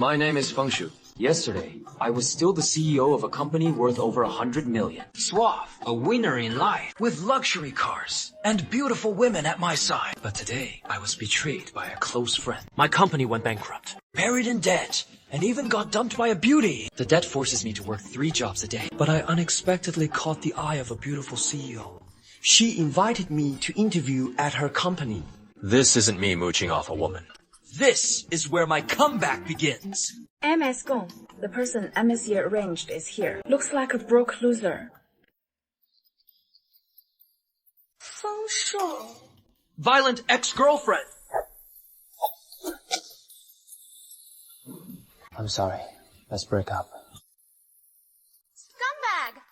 My name is Feng Shu. Yesterday, I was still the CEO of a company worth over 100 million. Suave, a winner in life, with luxury cars and beautiful women at my side. But today, I was betrayed by a close friend. My company went bankrupt, buried in debt, and even got dumped by a beauty. The debt forces me to work 3 jobs a day. But I unexpectedly caught the eye of a beautiful CEO. She invited me to interview at her company. This isn't me mooching off a woman. This is where my comeback begins. MS gone. The person MSC arranged is here. Looks like a broke loser. Feng Shu. Violent ex-girlfriend. I'm sorry. Let's break up. Scumbag!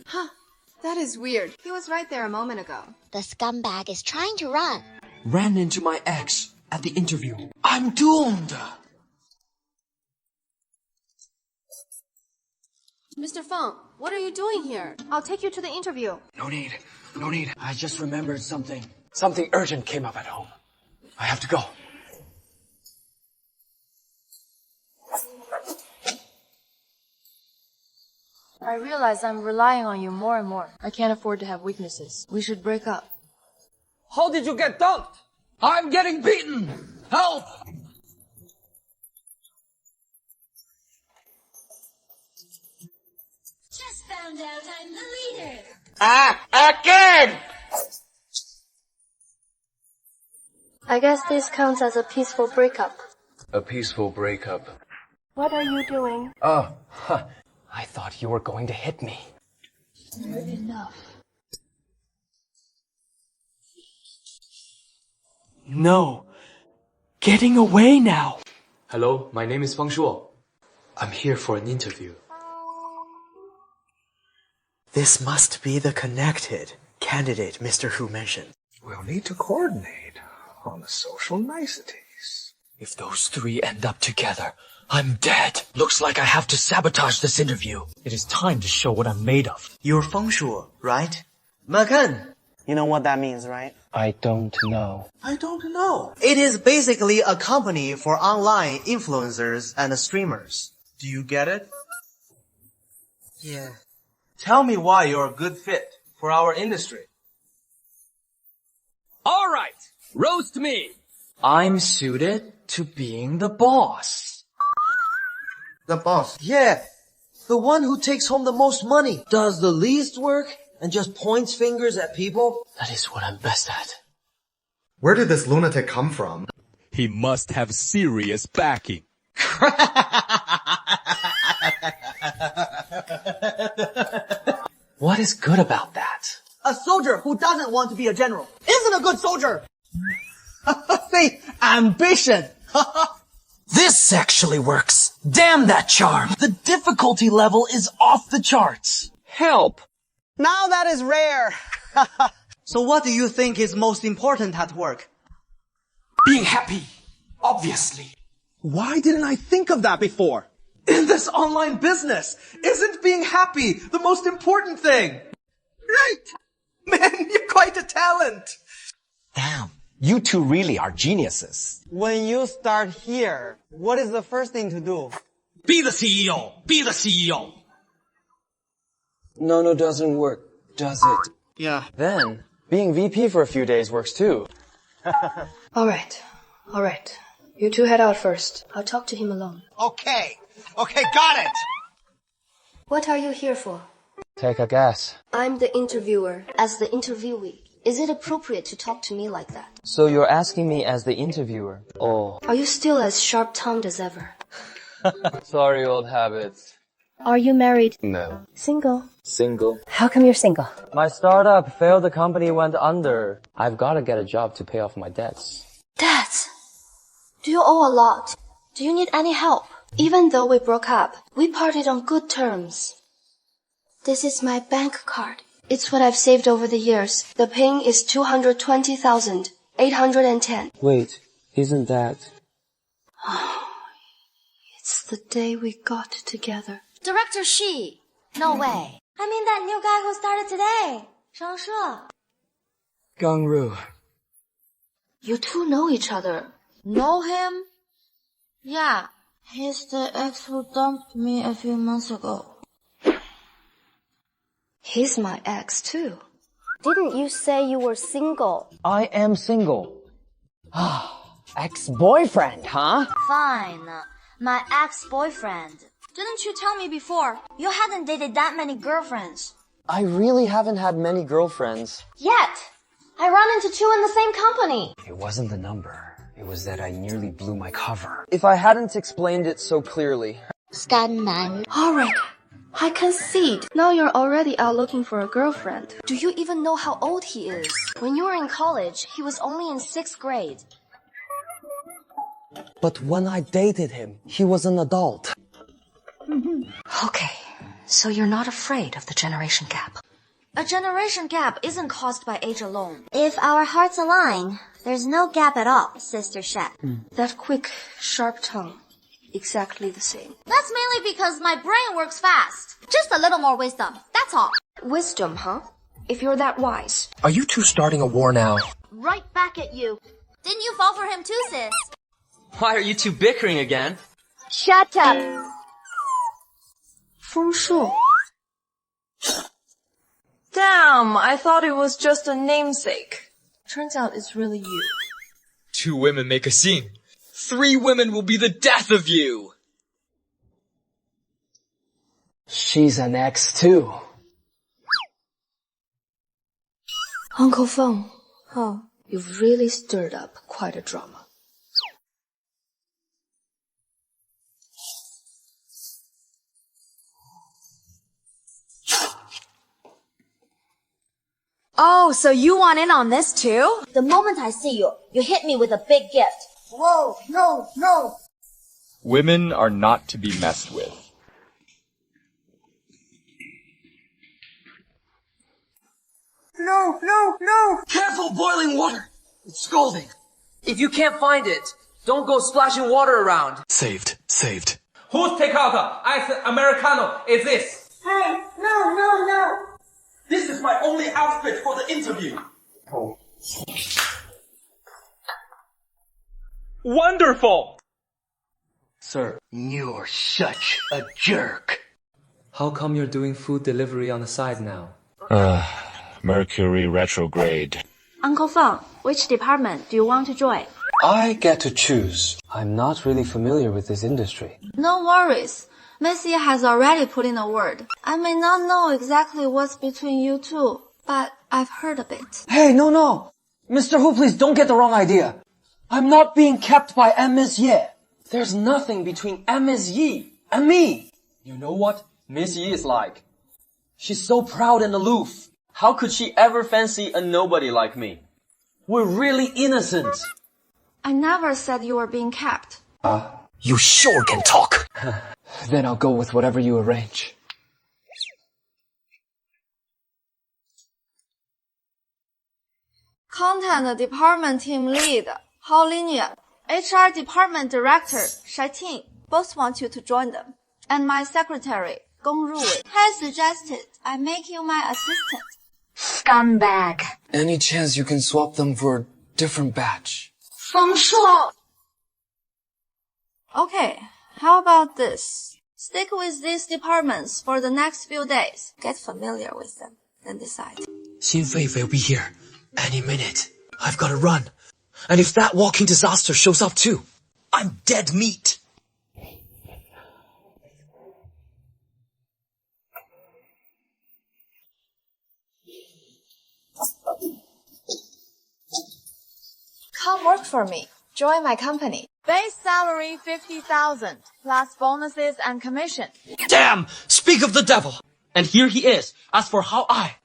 Huh. That is weird. He was right there a moment ago. The scumbag is trying to run. Ran into my ex at the interview. I'm doomed. Mr. Feng, what are you doing here? I'll take you to the interview. No need. I just remembered something. Something urgent came up at home. I have to go. I realize I'm relying on you more and more. I can't afford to have weaknesses. We should break up. How did you get dunked? I'm getting beaten. Help! Just found out I'm the leader. Again! I guess this counts as a peaceful breakup. A peaceful breakup. What are you doing? Oh, I thought you were going to hit me. Enough. No. Getting away now. Hello, my name is Feng Shu. I'm here for an interview. This must be the connected candidate Mr. Hu mentioned. We'll need to coordinate on the social niceties. If those 3 end up together, I'm dead. Looks like I have to sabotage this interview. It is time to show what I'm made of. You're Feng Shu, right? Makan. You know what that means, right? I don't know. I don't know. It is basically a company for online influencers and streamers. Do you get it? Yeah. Tell me why you're a good fit for our industry. All right, roast me. I'm suited to being the boss. The boss? Yeah. The one who takes home the most money, does the least work, and just points fingers at people. That is what I'm best at. Where did this lunatic come from? He must have serious backing. What is good about that? A soldier who doesn't want to be a general isn't a good soldier. Say, ambition. This actually works. Damn that charm. The difficulty level is off the charts. Help. Now that is rare. So what do you think is most important at work? Being happy. Obviously. Why didn't I think of that before? In this online business, isn't being happy the most important thing? Right. Man, you're quite a talent. Damn, you two really are geniuses. When you start here, what is the first thing to do? Be the CEO. Be the CEO. No, doesn't work, does it? Yeah. Then, being VP for a few days works too. All right. You two head out first. I'll talk to him alone. Okay, got it. What are you here for? Take a guess. I'm the interviewer. As the interviewee, is it appropriate to talk to me like that? So you're asking me as the interviewer? Oh. Are you still as sharp-tongued as ever? Sorry, old habits. Are you married? No. Single? Single. How come you're single? My startup failed, the company went under. I've got to get a job to pay off my debts. Debts? Do you owe a lot? Do you need any help? Even though we broke up, we parted on good terms. This is my bank card. It's what I've saved over the years. The pin is 220,810. Wait, isn't that... It's the day we got together. Director Shi. No way. I mean that new guy who started today. Shang She. Gang Ru. You two know each other. Know him? Yeah, he's the ex who dumped me a few months ago. He's my ex too. Didn't you say you were single? I am single. Ex-boyfriend, huh? Fine. My ex-boyfriend. Didn't you tell me before? You hadn't dated that many girlfriends. I really haven't had many girlfriends. Yet! I run into 2 in the same company. It wasn't the number. It was that I nearly blew my cover. If I hadn't explained it so clearly. Alright, I concede. Now you're already out looking for a girlfriend. Do you even know how old he is? When you were in college, he was only in 6th grade. But when I dated him, he was an adult. Okay, so you're not afraid of the generation gap. A generation gap isn't caused by age alone. If our hearts align, there's no gap at all, Sister Shet. That quick, sharp tongue. Exactly the same. That's mainly because my brain works fast. Just a little more wisdom, that's all. Wisdom, huh? If you're that wise. Are you two starting a war now? Right back at you. Didn't you fall for him too, sis? Why are you two bickering again? Shut up. 枫树. Damn, I thought it was just a namesake. Turns out it's really you. 2 women make a scene. 3 women will be the death of you. She's an ex too. Uncle Feng, you've really stirred up quite a drama. Oh, so you want in on this too? The moment I see you, you hit me with a big gift. Whoa, no. Women are not to be messed with. No! Careful boiling water! It's scalding. If you can't find it, don't go splashing water around. Saved. Whose takeout ice Americano is this? Hey, no. This is my only outfit for the interview. Wonderful! Sir, you're such a jerk. How come you're doing food delivery on the side now? Mercury retrograde. Uncle Feng, which department do you want to join? I get to choose. I'm not really familiar with this industry. No worries. Messi has already put in a word. I may not know exactly what's between you two, but I've heard a bit. Hey, no. Mr. Hu, please don't get the wrong idea. I'm not being kept by Miss Ye. There's nothing between Miss Yi and me. You know what Miss Yi is like? She's so proud and aloof. How could she ever fancy a nobody like me? We're really innocent. I never said you were being kept. You sure can talk. Then I'll go with whatever you arrange. Content Department Team Lead, Hao Linya, HR Department Director, Shaiting, both want you to join them. And my secretary, Gong Ruwei, has suggested I make you my assistant. Scumbag. Any chance you can swap them for a different batch? Feng Shu. Okay, how about this? Stick with these departments for the next few days. Get familiar with them, then decide. Xin Feifei will be here any minute. I've got to run. And if that walking disaster shows up too, I'm dead meat. Come work for me. Join my company. Base salary 50,000 plus bonuses and commission. Damn! Speak of the devil! And here he is. As for how I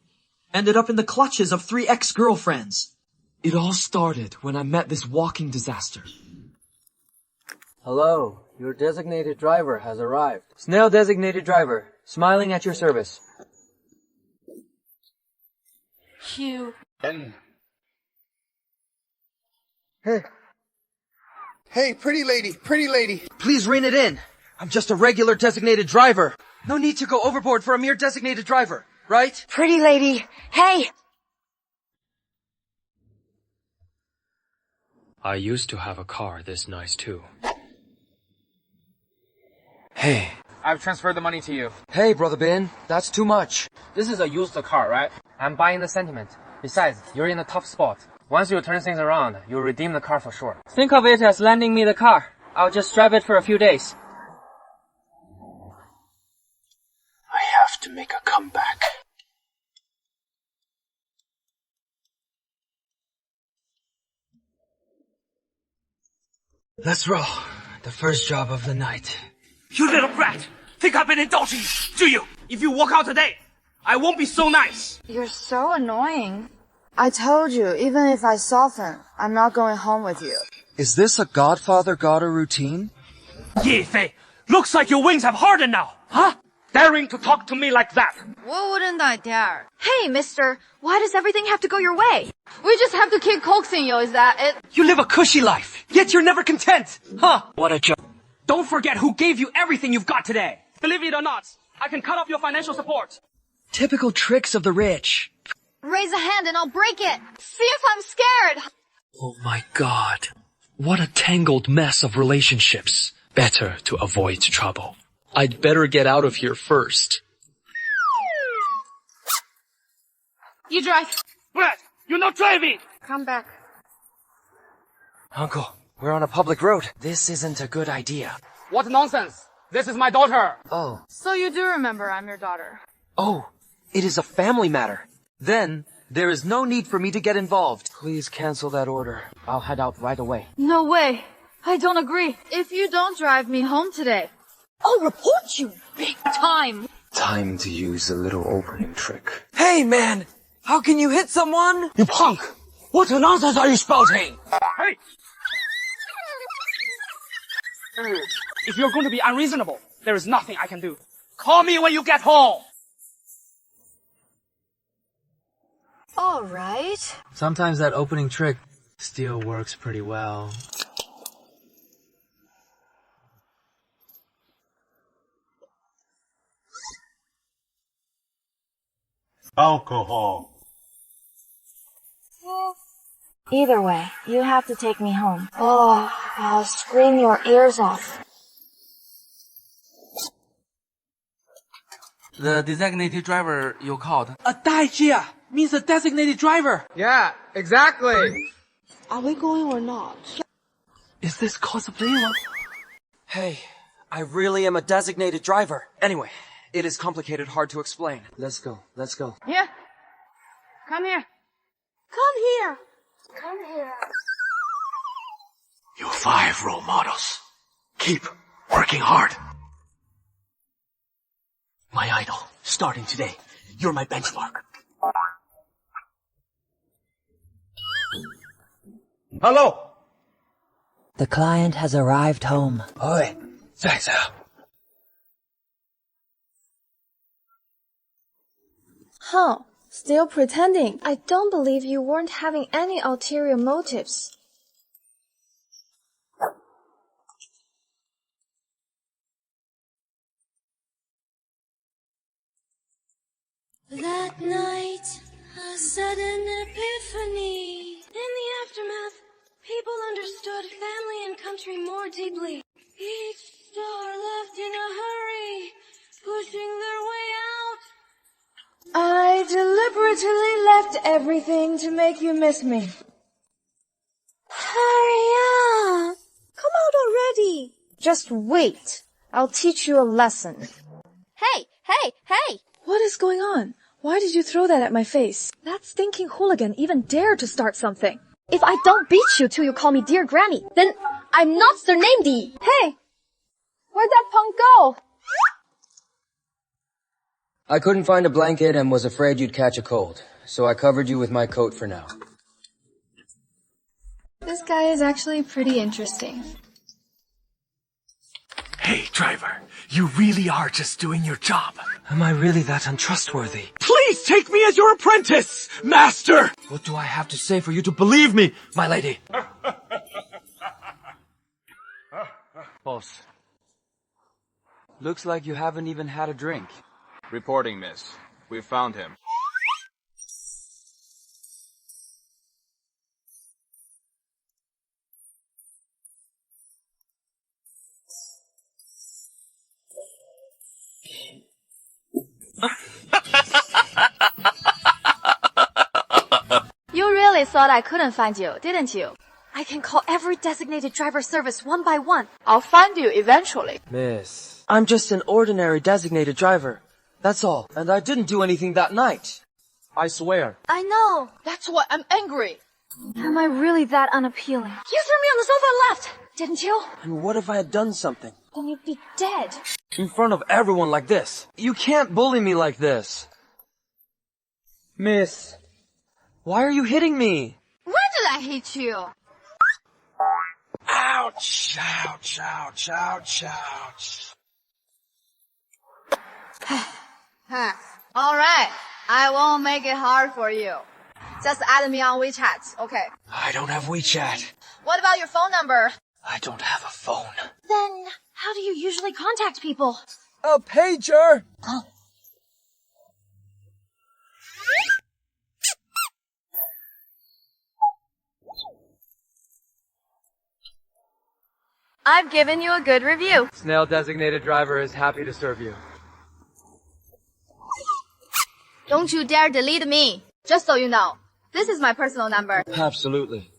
ended up in the clutches of 3 ex-girlfriends. It all started when I met this walking disaster. Hello, your designated driver has arrived. Snail designated driver, smiling at your service. You. Hey, pretty lady. Please rein it in. I'm just a regular designated driver. No need to go overboard for a mere designated driver, right? Pretty lady. Hey! I used to have a car this nice too. Hey. I've transferred the money to you. Hey, Brother Ben. That's too much. This is a used car, right? I'm buying the sentiment. Besides, you're in a tough spot. Once you turn things around, you'll redeem the car for sure. Think of it as lending me the car. I'll just drive it for a few days. I have to make a comeback. Let's roll. The first job of the night. You little brat! Think I've been indulging you, do you? If you walk out today, I won't be so nice. You're so annoying. I told you, even if I soften, I'm not going home with you. Is this a Godfather-Goddard routine? Ye Fei, looks like your wings have hardened now, huh? Daring to talk to me like that. What wouldn't I dare? Hey, mister, why does everything have to go your way? We just have to keep coaxing you, is that it? You live a cushy life, yet you're never content, huh? What a joke. Don't forget who gave you everything you've got today. Believe it or not, I can cut off your financial support. Typical tricks of the rich. Raise a hand and I'll break it. See if I'm scared. Oh my god. What a tangled mess of relationships. Better to avoid trouble. I'd better get out of here first. You drive. Brett, you're not driving. Come back. Uncle, we're on a public road. This isn't a good idea. What nonsense! This is my daughter! Oh. So you do remember I'm your daughter. Oh, it is a family matter. Then, there is no need for me to get involved. Please cancel that order. I'll head out right away. No way. I don't agree. If you don't drive me home today, I'll report you big time. Time to use a little opening trick. Hey, man! How can you hit someone? You punk! What nonsense are you spouting? Hey! If you're going to be unreasonable, there is nothing I can do. Call me when you get home! alright. Sometimes that opening trick still works pretty well. Alcohol. Either way, you have to take me home. Oh, I'll scream your ears off. The designated driver you called. A daijia means a designated driver. Yeah, exactly. Are we going or not? Is this cosplay? Hey, I really am a designated driver. Anyway, it is complicated, hard to explain. Let's go, let's go. Here. Come here. Come here. Come here. You 5 role models. Keep working hard. My idol, starting today. You're my benchmark. Hello. The client has arrived home. Oi, 在这. Huh. Still pretending. I don't believe you weren't having any ulterior motives. That night, a sudden epiphany. In the aftermath, people understood family and country more deeply. Each star left in a hurry, pushing their way out. I deliberately left everything to make you miss me. Hurry up! Come out already! Just wait. I'll teach you a lesson. Hey, hey, hey! What is going on? Why did you throw that at my face? That stinking hooligan even dared to start something. If I don't beat you till you call me Dear Granny, then I'm not surnamed. Hey! Where'd that punk go? I couldn't find a blanket and was afraid you'd catch a cold, so I covered you with my coat for now. This guy is actually pretty interesting. Hey, driver, you really are just doing your job. Am I really that untrustworthy? Please take me as your apprentice, master! What do I have to say for you to believe me, my lady? Boss. Looks like you haven't even had a drink. Reporting, miss. We found him. thought I couldn't find you, didn't you? I can call every designated driver service one by one. I'll find you eventually. Miss, I'm just an ordinary designated driver. That's all. And I didn't do anything that night. I swear. I know. That's why I'm angry. Am I really that unappealing? You threw me on the sofa and left, didn't you? And what if I had done something? Then you'd be dead. In front of everyone like this. You can't bully me like this. Miss, why are you hitting me? When did I hit you? Ouch, ouch, ouch, ouch, ouch. Alright, I won't make it hard for you. Just add me on WeChat, okay? I don't have WeChat. What about your phone number? I don't have a phone. Then, how do you usually contact people? A pager! I've given you a good review. Snail designated driver is happy to serve you. Don't you dare delete me. Just so you know, this is my personal number. Absolutely.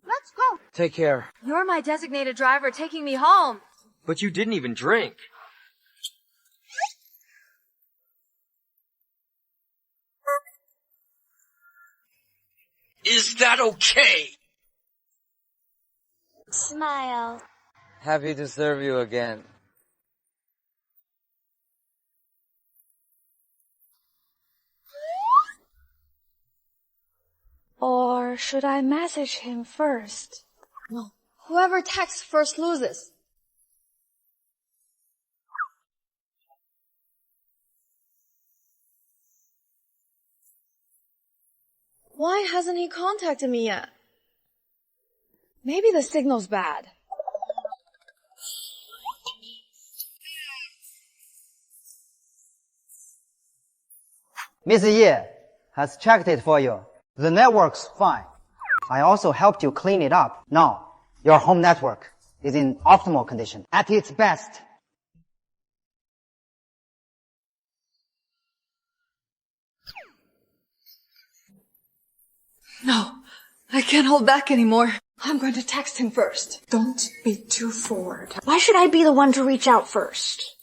Let's go. Take care. You're my designated driver taking me home. But you didn't even drink. Is that okay? Smile. Happy to serve you again. Or should I message him first? No. Whoever texts first loses. Why hasn't he contacted me yet? Maybe the signal's bad. Miss Ye has checked it for you. The network's fine. I also helped you clean it up. Now, your home network is in optimal condition, at its best. No, I can't hold back anymore. I'm going to text him first. Don't be too forward. Why should I be the one to reach out first?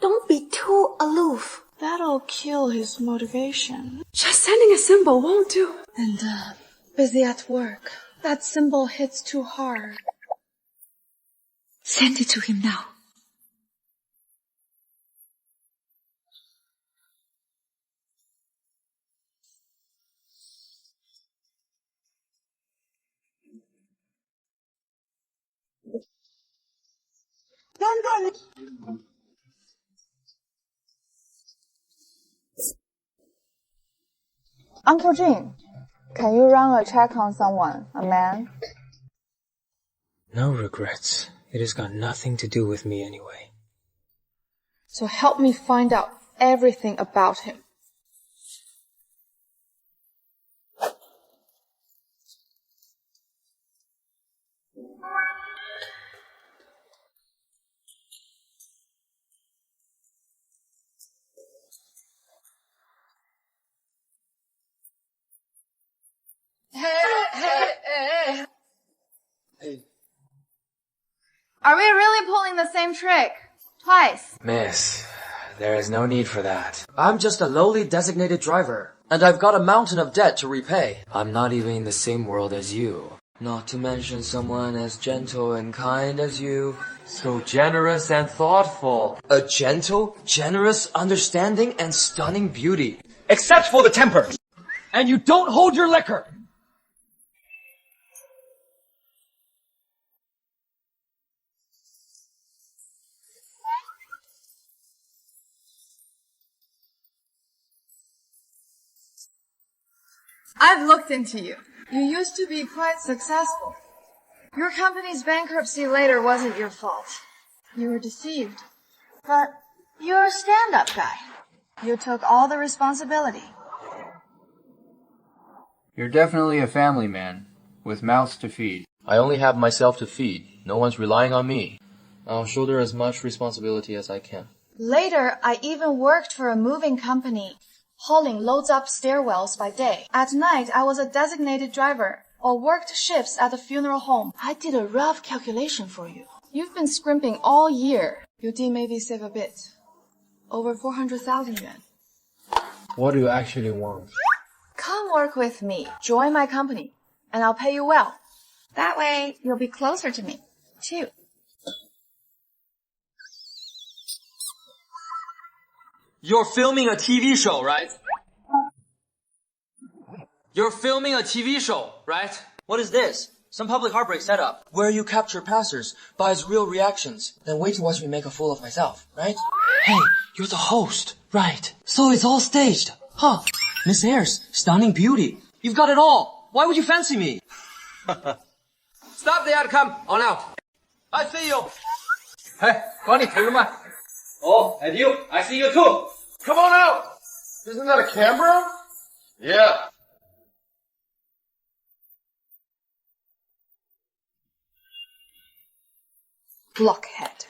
Don't be too aloof. That'll kill his motivation. Just sending a symbol won't do. And, busy at work. That symbol hits too hard. Send it to him now. Uncle Jim, can you run a check on someone, a man? No regrets. It has got nothing to do with me anyway. So help me find out everything about him. Hey. Are we really pulling the same trick? Twice. Miss, there is no need for that. I'm just a lowly designated driver, and I've got a mountain of debt to repay. I'm not even in the same world as you. Not to mention someone as gentle and kind as you. So generous and thoughtful. A gentle, generous, understanding, and stunning beauty. Except for the temper. And you don't hold your liquor! I've looked into you. You used to be quite successful. Your company's bankruptcy later wasn't your fault. You were deceived. But you're a stand-up guy. You took all the responsibility. You're definitely a family man, with mouths to feed. I only have myself to feed. No one's relying on me. I'll shoulder as much responsibility as I can. Later, I even worked for a moving company. hauling loads up stairwells by day. At night, I was a designated driver or worked shifts at a funeral home. I did a rough calculation for you. You've been scrimping all year. You did maybe save a bit. Over 400,000 yuan. What do you actually want? Come work with me. Join my company. And I'll pay you well. That way, you'll be closer to me, too. You're filming a TV show, right? You're filming a TV show, right? What is this? Some public heartbreak setup, where you capture passers by's real reactions, then wait to watch me make a fool of myself, right? Hey, you're the host, right? So it's all staged, huh? Miss Ayres, stunning beauty. You've got it all. Why would you fancy me? Stop the outcome. On out. I see you. Hey, Connie, Oh, and you. I see you too. Come on out. Isn't that a camera? Yeah. Blockhead.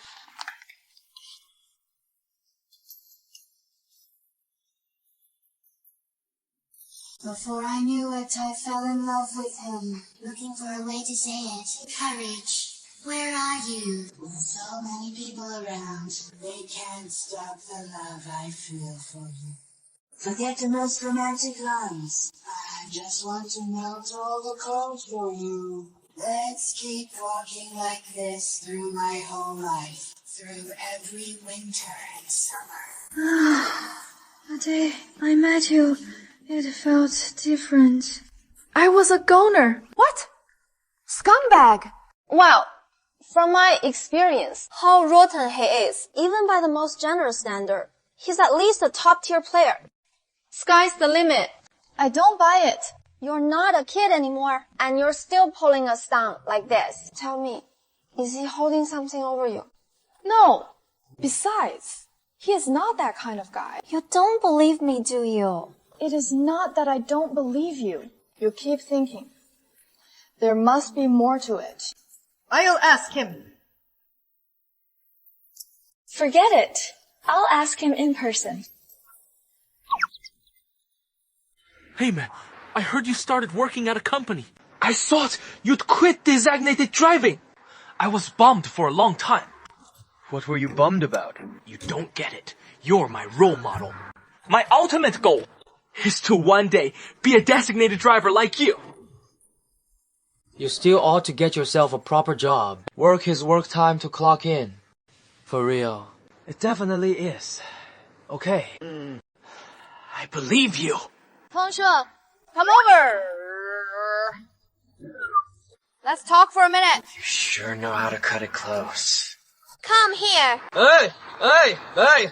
Before I knew it, I fell in love with him. Looking for a way to say it. Courage. Where are you? With so many people around, they can't stop the love I feel for you. Forget the most romantic lines. I just want to melt all the cold for you. Let's keep walking like this through my whole life. Through every winter and summer. The day I met you, it felt different. I was a goner. What? Scumbag! Well, from my experience, how rotten he is, even by the most generous standard, he's at least a top-tier player. Sky's the limit. I don't buy it. You're not a kid anymore, and you're still pulling us down like this. Tell me, is he holding something over you? No. Besides, he is not that kind of guy. You don't believe me, do you? It is not that I don't believe you. You keep thinking. There must be more to it. I'll ask him. Forget it. I'll ask him in person. Hey man, I heard you started working at a company. I thought you'd quit designated driving. I was bummed for a long time. What were you bummed about? You don't get it. You're my role model. My ultimate goal is to one day be a designated driver like you. You still ought to get yourself a proper job. Work his work time to clock in. For real. It definitely is. Okay. I believe you. 同学, come over. Let's talk for a minute. You sure know how to cut it close. Come here. Hey!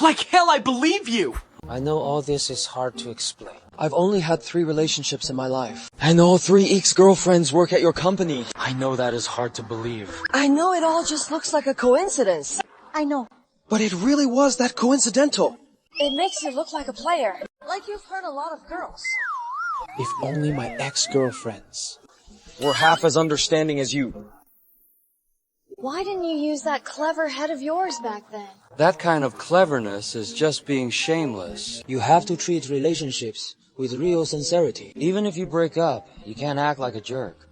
Like hell, I believe you! I know all this is hard to explain. I've only had 3 relationships in my life. And all 3 ex-girlfriends work at your company. I know that is hard to believe. I know it all just looks like a coincidence. I know. But it really was that coincidental. It makes you look like a player. Like you've hurt a lot of girls. If only my ex-girlfriends were half as understanding as you. Why didn't you use that clever head of yours back then? That kind of cleverness is just being shameless. You have to treat relationships with real sincerity. Even if you break up, you can't act like a jerk.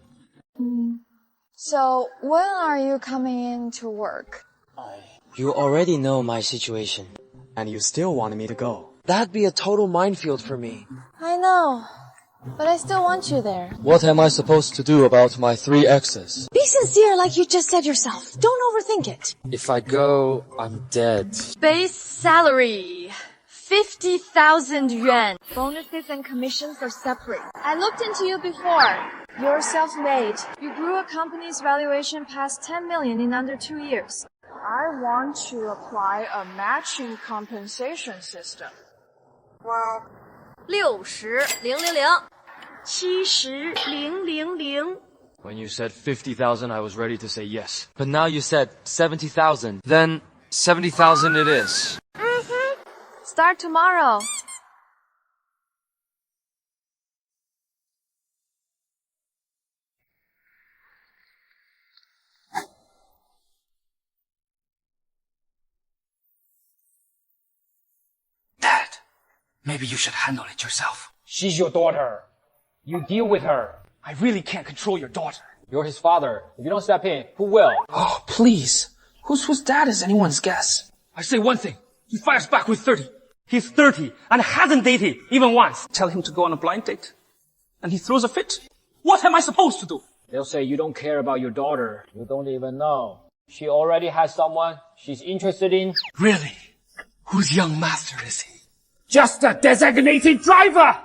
So, when are you coming in to work? You already know my situation, and you still wanted me to go. That'd be a total minefield for me. I know, but I still want you there. What am I supposed to do about my 3 exes? Be sincere like you just said yourself. Don't overthink it. If I go, I'm dead. Base salary. 50,000 yuan. Bonuses and commissions are separate. I looked into you before. You're self-made. You grew a company's valuation past 10 million in under 2 years. I want to apply a matching compensation system. Well, 60,000. 70,000. When you said 50,000, I was ready to say yes. But now you said 70,000. Then 70,000 it is. Start tomorrow. Maybe you should handle it yourself. She's your daughter. You deal with her. I really can't control your daughter. You're his father. If you don't step in, who will? Oh, please. Whose dad is anyone's guess? I say one thing. He fires back with 30. He's 30 and hasn't dated even once. Tell him to go on a blind date. And he throws a fit. What am I supposed to do? They'll say you don't care about your daughter. You don't even know. She already has someone she's interested in. Really? Whose young master is he? Just a designated driver!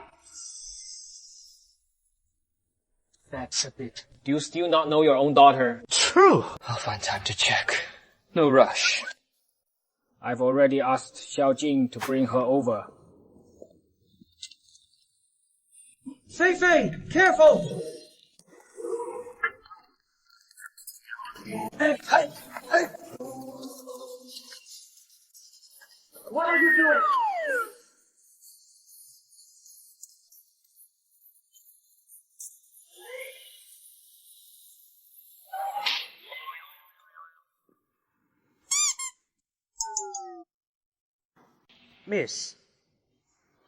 That's a bit. Do you still not know your own daughter? True. I'll find time to check. No rush. I've already asked Xiao Jing to bring her over. Fei Fei, careful! Hey, hey, hey! What are you doing? Miss,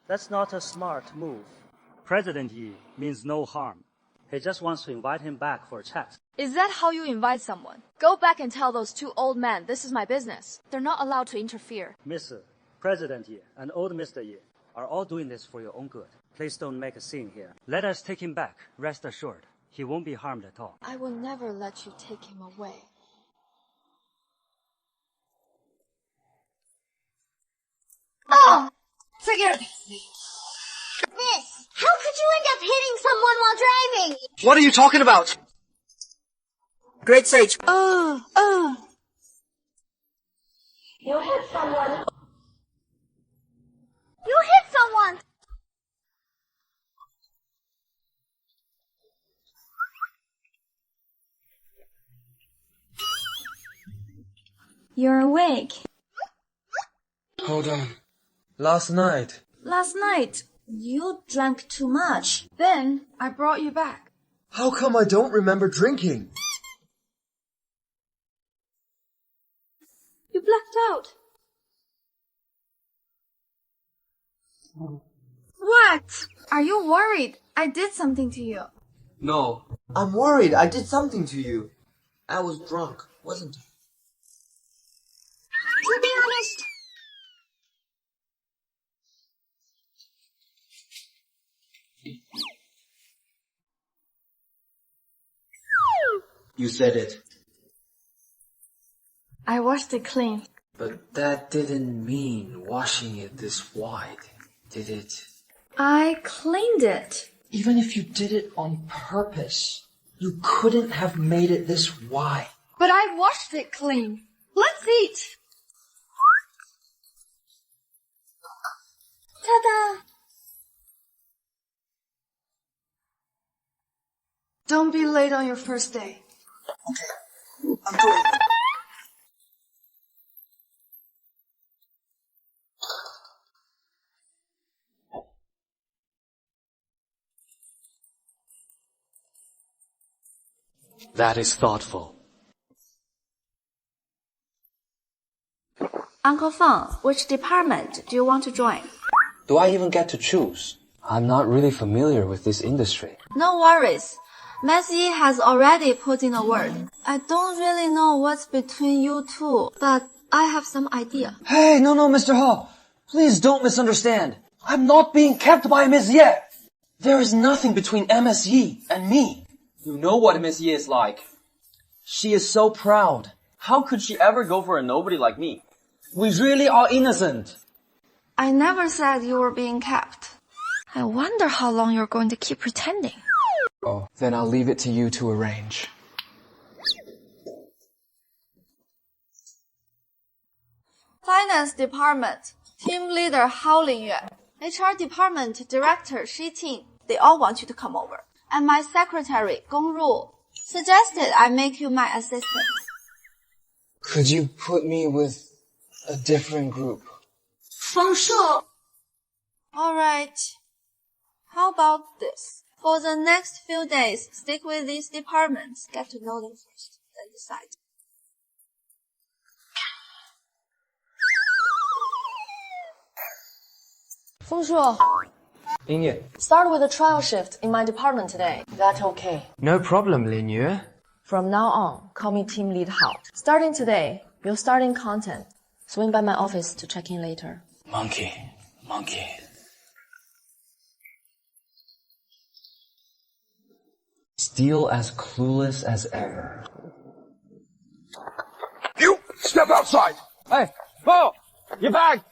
that's not a smart move. President Yi means no harm. He just wants to invite him back for a chat. Is that how you invite someone? Go back and tell those two old men this is my business. They're not allowed to interfere. Miss, President Yi and old Mr. Yi are all doing this for your own good. Please don't make a scene here. Let us take him back. Rest assured, he won't be harmed at all. I will never let you take him away. Oh! Forget it. Miss, how could you end up hitting someone while driving? What are you talking about? Great sage. You hit someone. You hit someone! You're awake. Hold on. Last night. Last night, you drank too much. Then, I brought you back. How come I don't remember drinking? You blacked out. What? Are you worried? I did something to you. No. I'm worried I did something to you. I was drunk, wasn't I? To be honest, You said it. I washed it clean. But that didn't mean washing it this wide, did it? I cleaned it. Even if you did it on purpose, you couldn't have made it this wide. But I washed it clean. Let's eat. Ta-da! Don't be late on your first day. Okay. I'm doing it. That is thoughtful. Uncle Feng, which department do you want to join? Do I even get to choose? I'm not really familiar with this industry. No worries. Miss Yi has already put in a word. I don't really know what's between you two, but I have some idea. Hey, no, Mr. Hall. Please don't misunderstand. I'm not being kept by Miss Ye. There is nothing between Ms. Yi and me. You know what Miss Ye is like. She is so proud. How could she ever go for a nobody like me? We really are innocent. I never said you were being kept. I wonder how long you're going to keep pretending. Oh, then I'll leave it to you to arrange. Finance department, team leader Hao Lingyue, HR department director Shi Ting, they all want you to come over. And my secretary, Gong Ru, suggested I make you my assistant. Could you put me with a different group? Feng Shu. Alright. How about this? For the next few days, stick with these departments. Get to know them first, then decide. Fengshu, 音乐 start with a trial shift in my department today. That okay? No problem, 林女 From now on, call me Team Lead Hao. Starting today, you'll start in content. Swing by my office to check in later. Monkey. Still as clueless as ever. You step outside! Hey, Bo! You're back!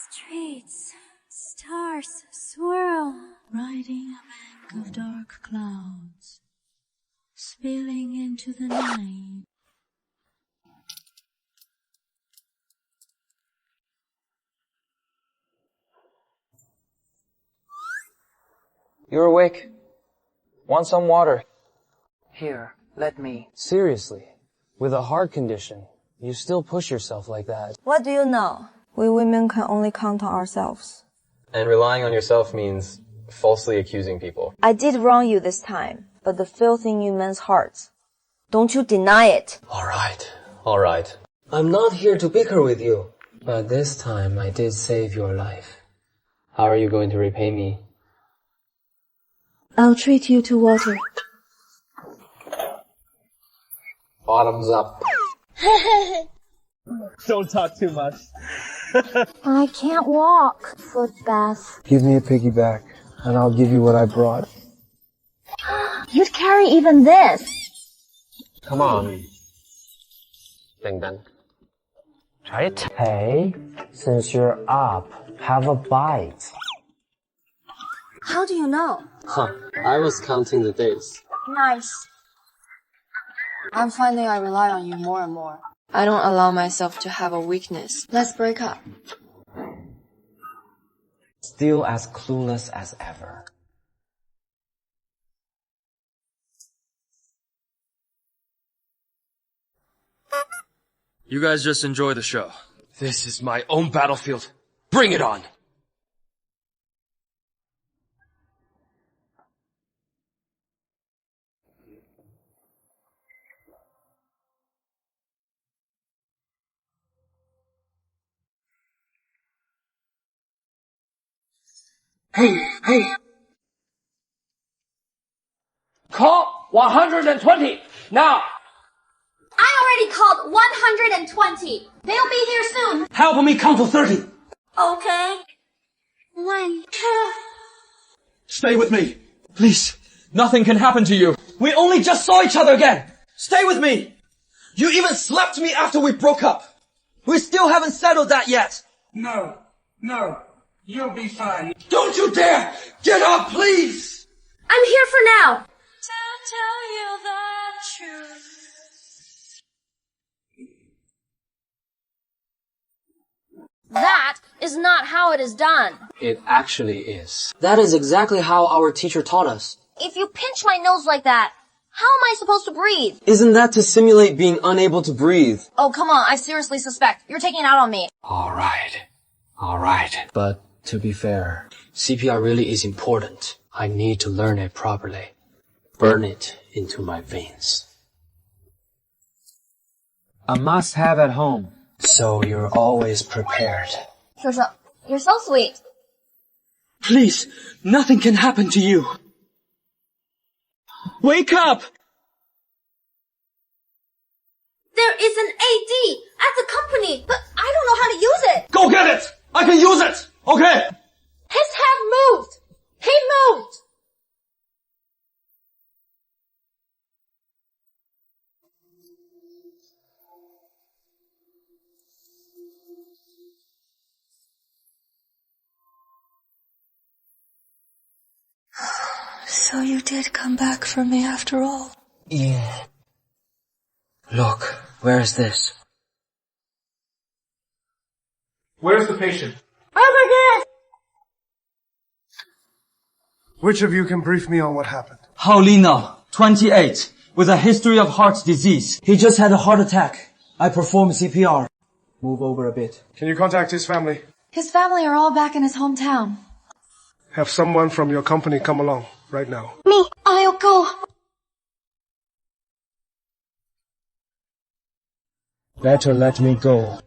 Streets, stars swirl, riding a bank of dark clouds, spilling into the night. You're awake? Want some water? Here, let me. Seriously, with a heart condition, you still push yourself like that. What do you know? We women can only count on ourselves. And relying on yourself means falsely accusing people. I did wrong you this time, but the filth in you men's hearts. Don't you deny it. All right. I'm not here to bicker with you, but this time I did save your life. How are you going to repay me? I'll treat you to water. Bottoms up. Don't talk too much. I can't walk. Foot bath. Give me a piggyback, and I'll give you what I brought. You'd carry even this. Come on. Bang bang. Try it. Hey, since you're up, have a bite. How do you know? I was counting the days. Nice. I'm finding I rely on you more and more. I don't allow myself to have a weakness. Let's break up. Still as clueless as ever. You guys just enjoy the show. This is my own battlefield. Bring it on! Hey! Call 120! Now! I already called 120. They'll be here soon. Help me count to 30. Okay. 1, 2. Stay with me. Please, nothing can happen to you. We only just saw each other again. Stay with me. You even slapped me after we broke up. We still haven't settled that yet. No. You'll be fine. Don't you dare! Get up, please! I'm here for now. To tell you the truth. That is not how it is done. It actually is. That is exactly how our teacher taught us. If you pinch my nose like that, how am I supposed to breathe? Isn't that to simulate being unable to breathe? Oh, come on. I seriously suspect you're taking it out on me. All right. But to be fair, CPR really is important. I need to learn it properly. Burn it into my veins. A must-have at home. So you're always prepared. Shosho, you're so sweet. Please, nothing can happen to you. Wake up! There is an AD at the company, but I don't know how to use it. Go get it! I can use it! Okay! His hand moved. He moved. So you did come back for me after all. Yeah. Look, where is this? Where's the patient? Over there. Which of you can brief me on what happened? Haolina, 28, with a history of heart disease. He just had a heart attack. I performed CPR. Move over a bit. Can you contact his family? His family are all back in his hometown. have someone from your company come along right now. Me, I'll go. Better let me go.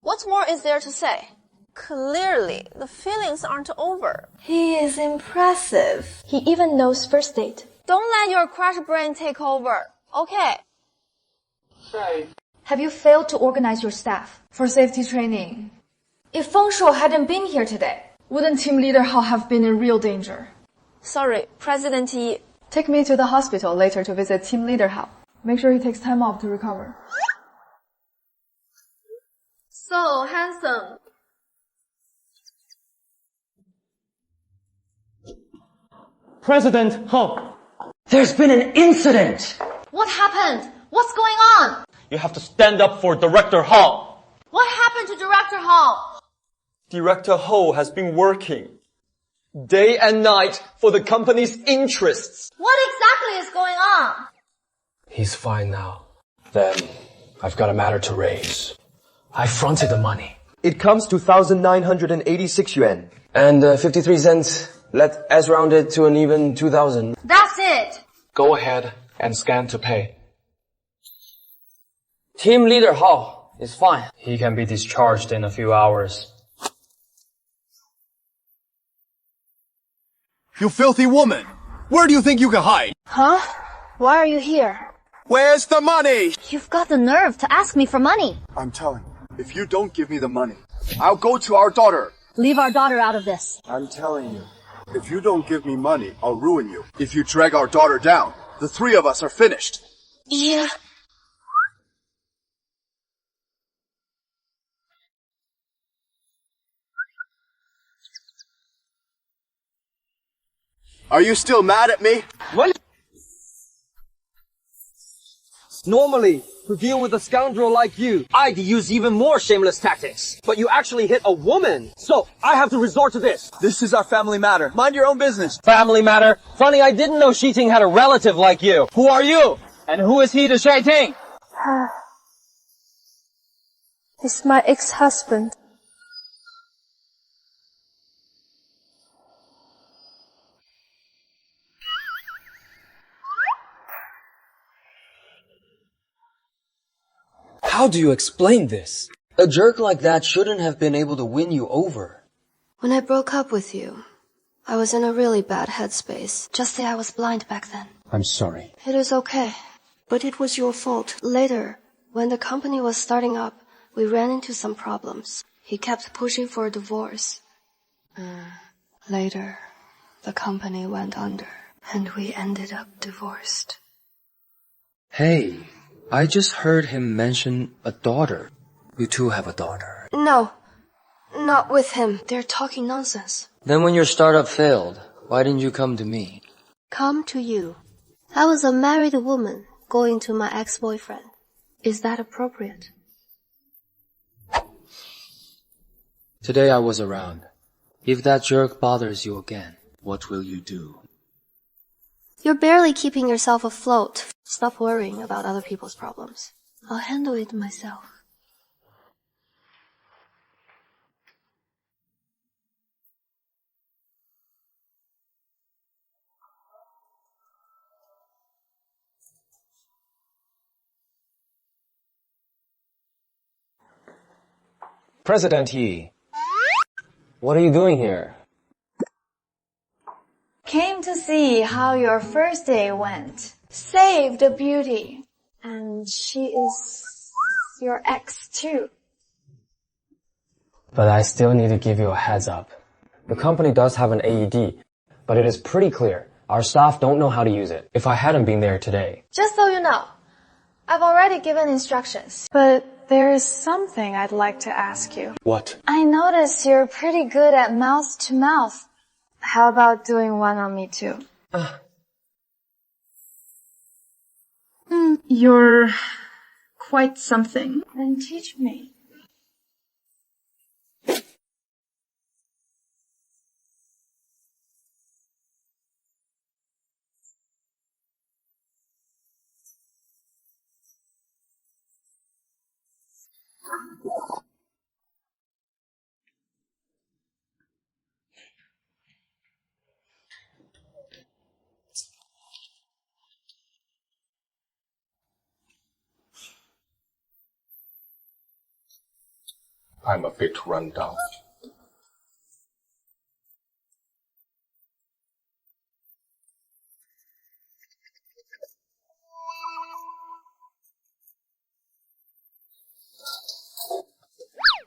What more is there to say? Clearly, the feelings aren't over. He is impressive. He even knows first date. Don't let your crash brain take over. Okay. Have you failed to organize your staff for safety training? If Feng Shuo hadn't been here today, wouldn't Team Leader Hao have been in real danger? Sorry, President Yi. Take me to the hospital later to visit Team Leader Hao. Make sure he takes time off to recover. So handsome. President Hao. There's been an incident! What happened? What's going on? You have to stand up for Director Hao. What happened to Director Hao? Director Ho has been working day and night for the company's interests. What exactly is going on? He's fine now. Then, I've got a matter to raise. I fronted the money. It comes to 1,986 yuan. And 53 cents. Let's round it to an even 2,000. That's it. Go ahead and scan to pay. Team Leader Hao is fine. He can be discharged in a few hours. You filthy woman! Where do you think you can hide? Huh? Why are you here? Where's the money? You've got the nerve to ask me for money. I'm telling you, if you don't give me the money, I'll go to our daughter. Leave our daughter out of this. I'm telling you, if you don't give me money, I'll ruin you. If you drag our daughter down, the three of us are finished. Yeah. Are you still mad at me? What? Normally, to deal with a scoundrel like you, I'd use even more shameless tactics. But you actually hit a woman, so I have to resort to this. This is our family matter. Mind your own business. Family matter? Funny, I didn't know Shiting had a relative like you. Who are you? And who is he to Shiting? He's my ex-husband. How do you explain this? A jerk like that shouldn't have been able to win you over. When I broke up with you, I was in a really bad headspace. Just say I was blind back then. I'm sorry. It is okay. But it was your fault. Later, when the company was starting up, we ran into some problems. He kept pushing for a divorce. Later, the company went under, and we ended up divorced. Hey, I just heard him mention a daughter. You two have a daughter. No, not with him. They're talking nonsense. Then when your startup failed, why didn't you come to me? Come to you. I was a married woman going to my ex-boyfriend. Is that appropriate? Today I was around. If that jerk bothers you again, what will you do? You're barely keeping yourself afloat. Stop worrying about other people's problems. I'll handle it myself. President Yi, what are you doing here? Came to see how your first day went. Saved a beauty. And she is your ex too. But I still need to give you a heads up. The company does have an AED, but it is pretty clear. Our staff don't know how to use it. If I hadn't been there today. Just so you know, I've already given instructions. But there is something I'd like to ask you. What? I notice you're pretty good at mouth to mouth. How about doing one on me too? You're quite something. Then teach me. I'm a bit run down.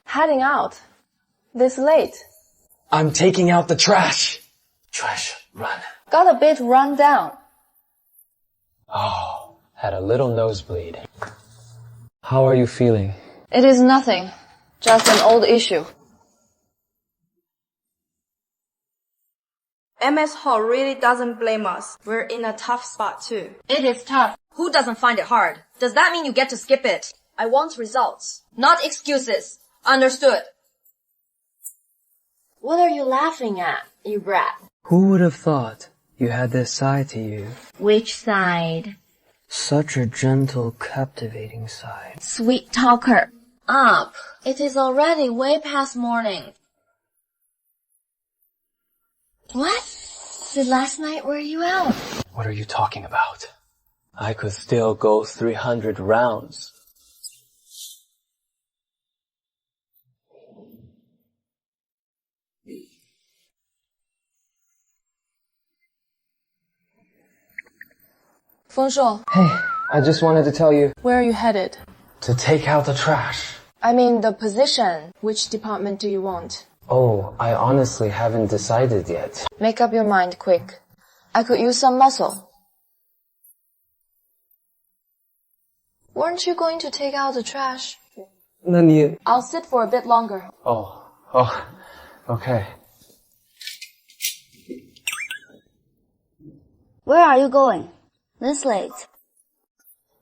Heading out. This late. I'm taking out the trash. Trash, run. Got a bit run down. Oh, had a little nosebleed. How are you feeling? It is nothing. Just an old issue. MS Hall really doesn't blame us. We're in a tough spot too. It is tough. Who doesn't find it hard? Does that mean you get to skip it? I want results. Not excuses. Understood. What are you laughing at, you brat? Who would have thought you had this side to you? Which side? Such a gentle, captivating side. Sweet talker. Up. It is already way past morning. What? Did last night wear you out? What are you talking about? I could still go 300 rounds. Fengshuo, Hey, I just wanted to tell you where are you headed? to take out the trash. I mean the position. Which department do you want? Oh, I honestly haven't decided yet. Make up your mind quick. I could use some muscle. Weren't you going to take out the trash? I'll sit for a bit longer. Oh, okay. Where are you going? This late.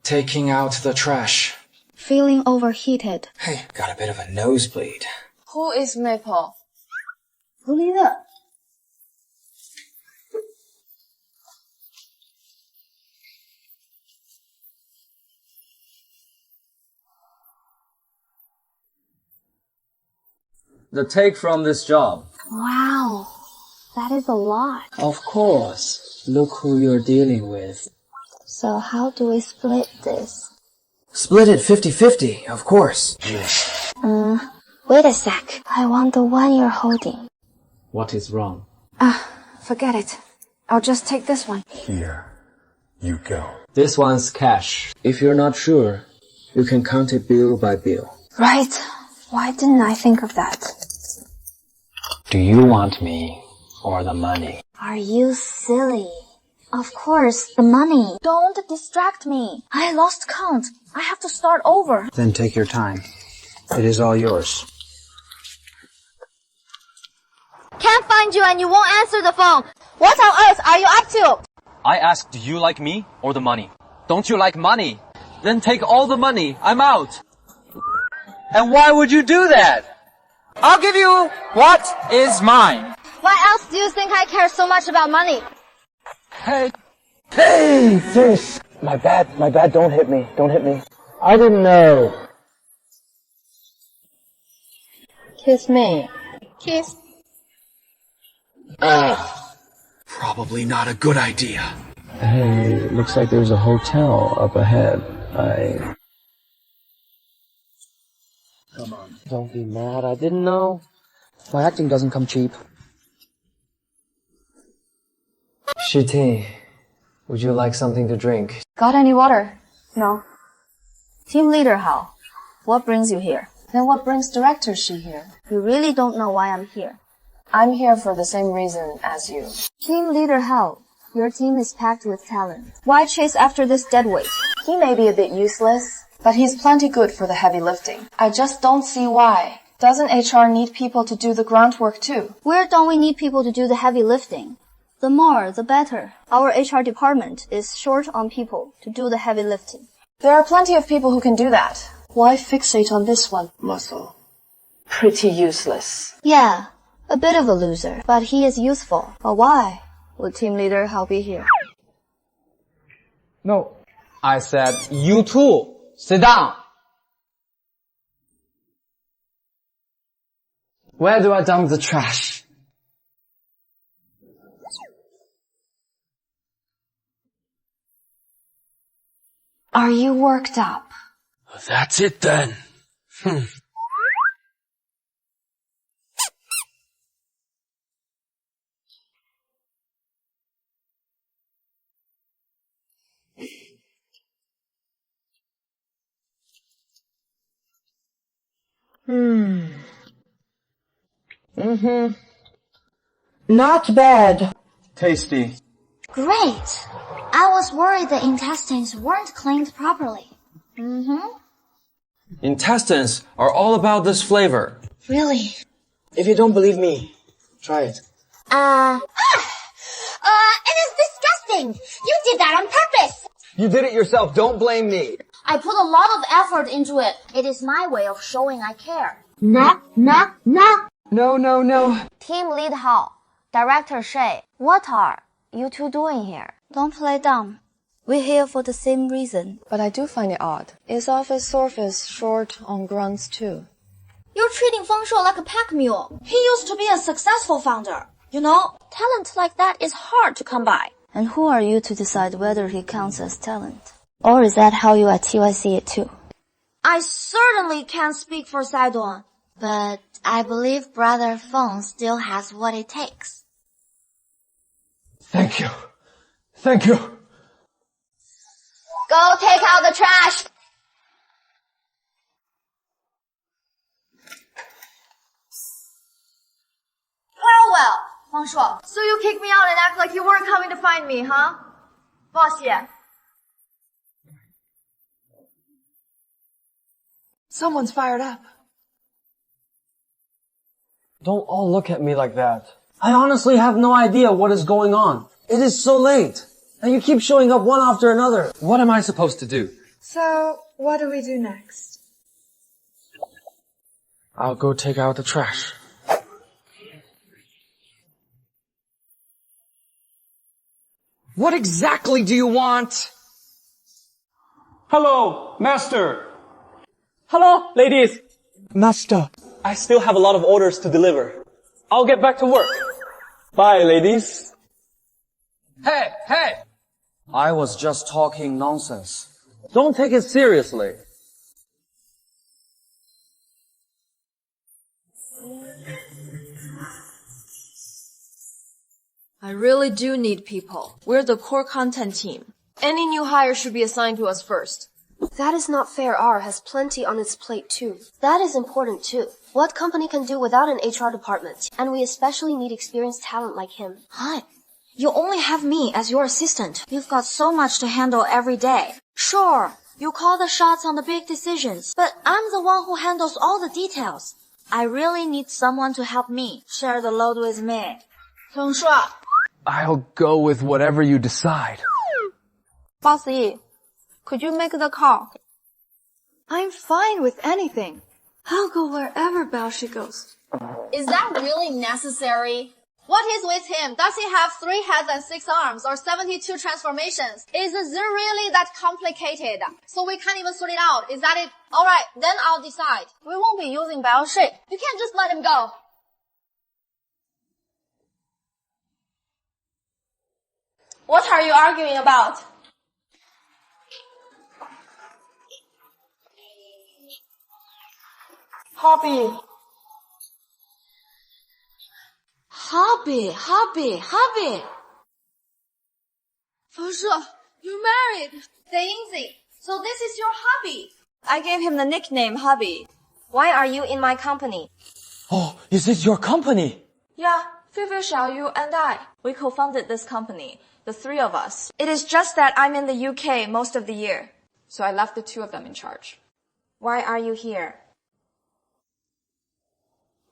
Taking out the trash. Feeling overheated. Hey, got a bit of a nosebleed. Who is Maple? 狐狸的。The take from this job. Wow, that is a lot. Of course. Look who you're dealing with. So how do we split this? Split it 50-50, of course. Wait a sec. I want the one you're holding. What is wrong? Forget it. I'll just take this one. Here you go. This one's cash. If you're not sure, you can count it bill by bill. Right. Why didn't I think of that? Do you want me or the money? Are you silly? Of course, the money. Don't distract me. I lost count. I have to start over. Then take your time. It is all yours. Can't find you and you won't answer the phone. What on earth are you up to? I asked, do you like me or the money? Don't you like money? Then take all the money. I'm out. And why would you do that? I'll give you what is mine. Why else do you think I care so much about money? Hey, fish! My bad, don't hit me. I didn't know. Kiss me. Kiss. Probably not a good idea. Hey, looks like there's a hotel up ahead. Come on. Don't be mad. I didn't know. My acting doesn't come cheap. Shiting, would you like something to drink? Got any water? No. Team leader Hao, what brings you here? Then what brings Director Shi here? You really don't know why I'm here. I'm here for the same reason as you. Team leader Hao, your team is packed with talent. Why chase after this deadweight? He may be a bit useless, but he's plenty good for the heavy lifting. I just don't see why. Doesn't HR need people to do the groundwork too? Where don't we need people to do the heavy lifting? The more, the better. Our HR department is short on people to do the heavy lifting. There are plenty of people who can do that. Why fixate on this one? Muscle. Pretty useless. Yeah, a bit of a loser, but he is useful. But why would team leader Hao be here? No. I said, you too. Sit down. Where do I dump the trash? Are you worked up? That's it then. Not bad. Tasty. Great. I was worried the intestines weren't cleaned properly. Intestines are all about this flavor. Really? If you don't believe me, try it. It is disgusting. You did that on purpose. You did it yourself. Don't blame me. I put a lot of effort into it. It is my way of showing I care. No. No. Team lead Hao, director Shay, what are you two doing here? Don't play dumb. We're here for the same reason. But I do find it odd. Is office surface short on grunts too? You're treating Feng Shuo like a pack mule. He used to be a successful founder. You know, talent like that is hard to come by. And who are you to decide whether he counts as talent? Or is that how you at TY see it too? I certainly can't speak for Saidong. But I believe Brother Feng still has what it takes. Thank you. Go take out the trash. Well, Feng Shuo, so you kicked me out and act like you weren't coming to find me, huh? Boss Ye. Someone's fired up. Don't all look at me like that. I honestly have no idea what is going on. It is so late. And you keep showing up one after another. What am I supposed to do? So, what do we do next? I'll go take out the trash. What exactly do you want? Hello, master. Hello, ladies. Master. I still have a lot of orders to deliver. I'll get back to work. Bye, ladies. Hey! I was just talking nonsense. Don't take it seriously. I really do need people. We're the core content team. Any new hire should be assigned to us first. That is not fair. R has plenty on its plate too. That is important too. What company can do without an HR department? And we especially need experienced talent like him. Hi. You only have me as your assistant. You've got so much to handle every day. Sure, you call the shots on the big decisions, but I'm the one who handles all the details. I really need someone to help me share the load with me. Feng Shuo. I'll go with whatever you decide. Boss Yi, could you make the call? I'm fine with anything. I'll go wherever Baoshi goes. Is that really necessary? What is with him? Does he have 3 heads and 6 arms or 72 transformations? Is it really that complicated? So we can't even sort it out. Is that it? Alright, then I'll decide. We won't be using Baoshi. You can't just let him go. What are you arguing about? Hobby. Feng Shuo, you're married. Daisy. So this is your hobby. I gave him the nickname Hobby. Why are you in my company? Oh, is this your company? Yeah, Feifei, Xiaoyu, and I. We co-founded this company, the 3 of us. It is just that I'm in the UK most of the year, so I left the 2 of them in charge. Why are you here?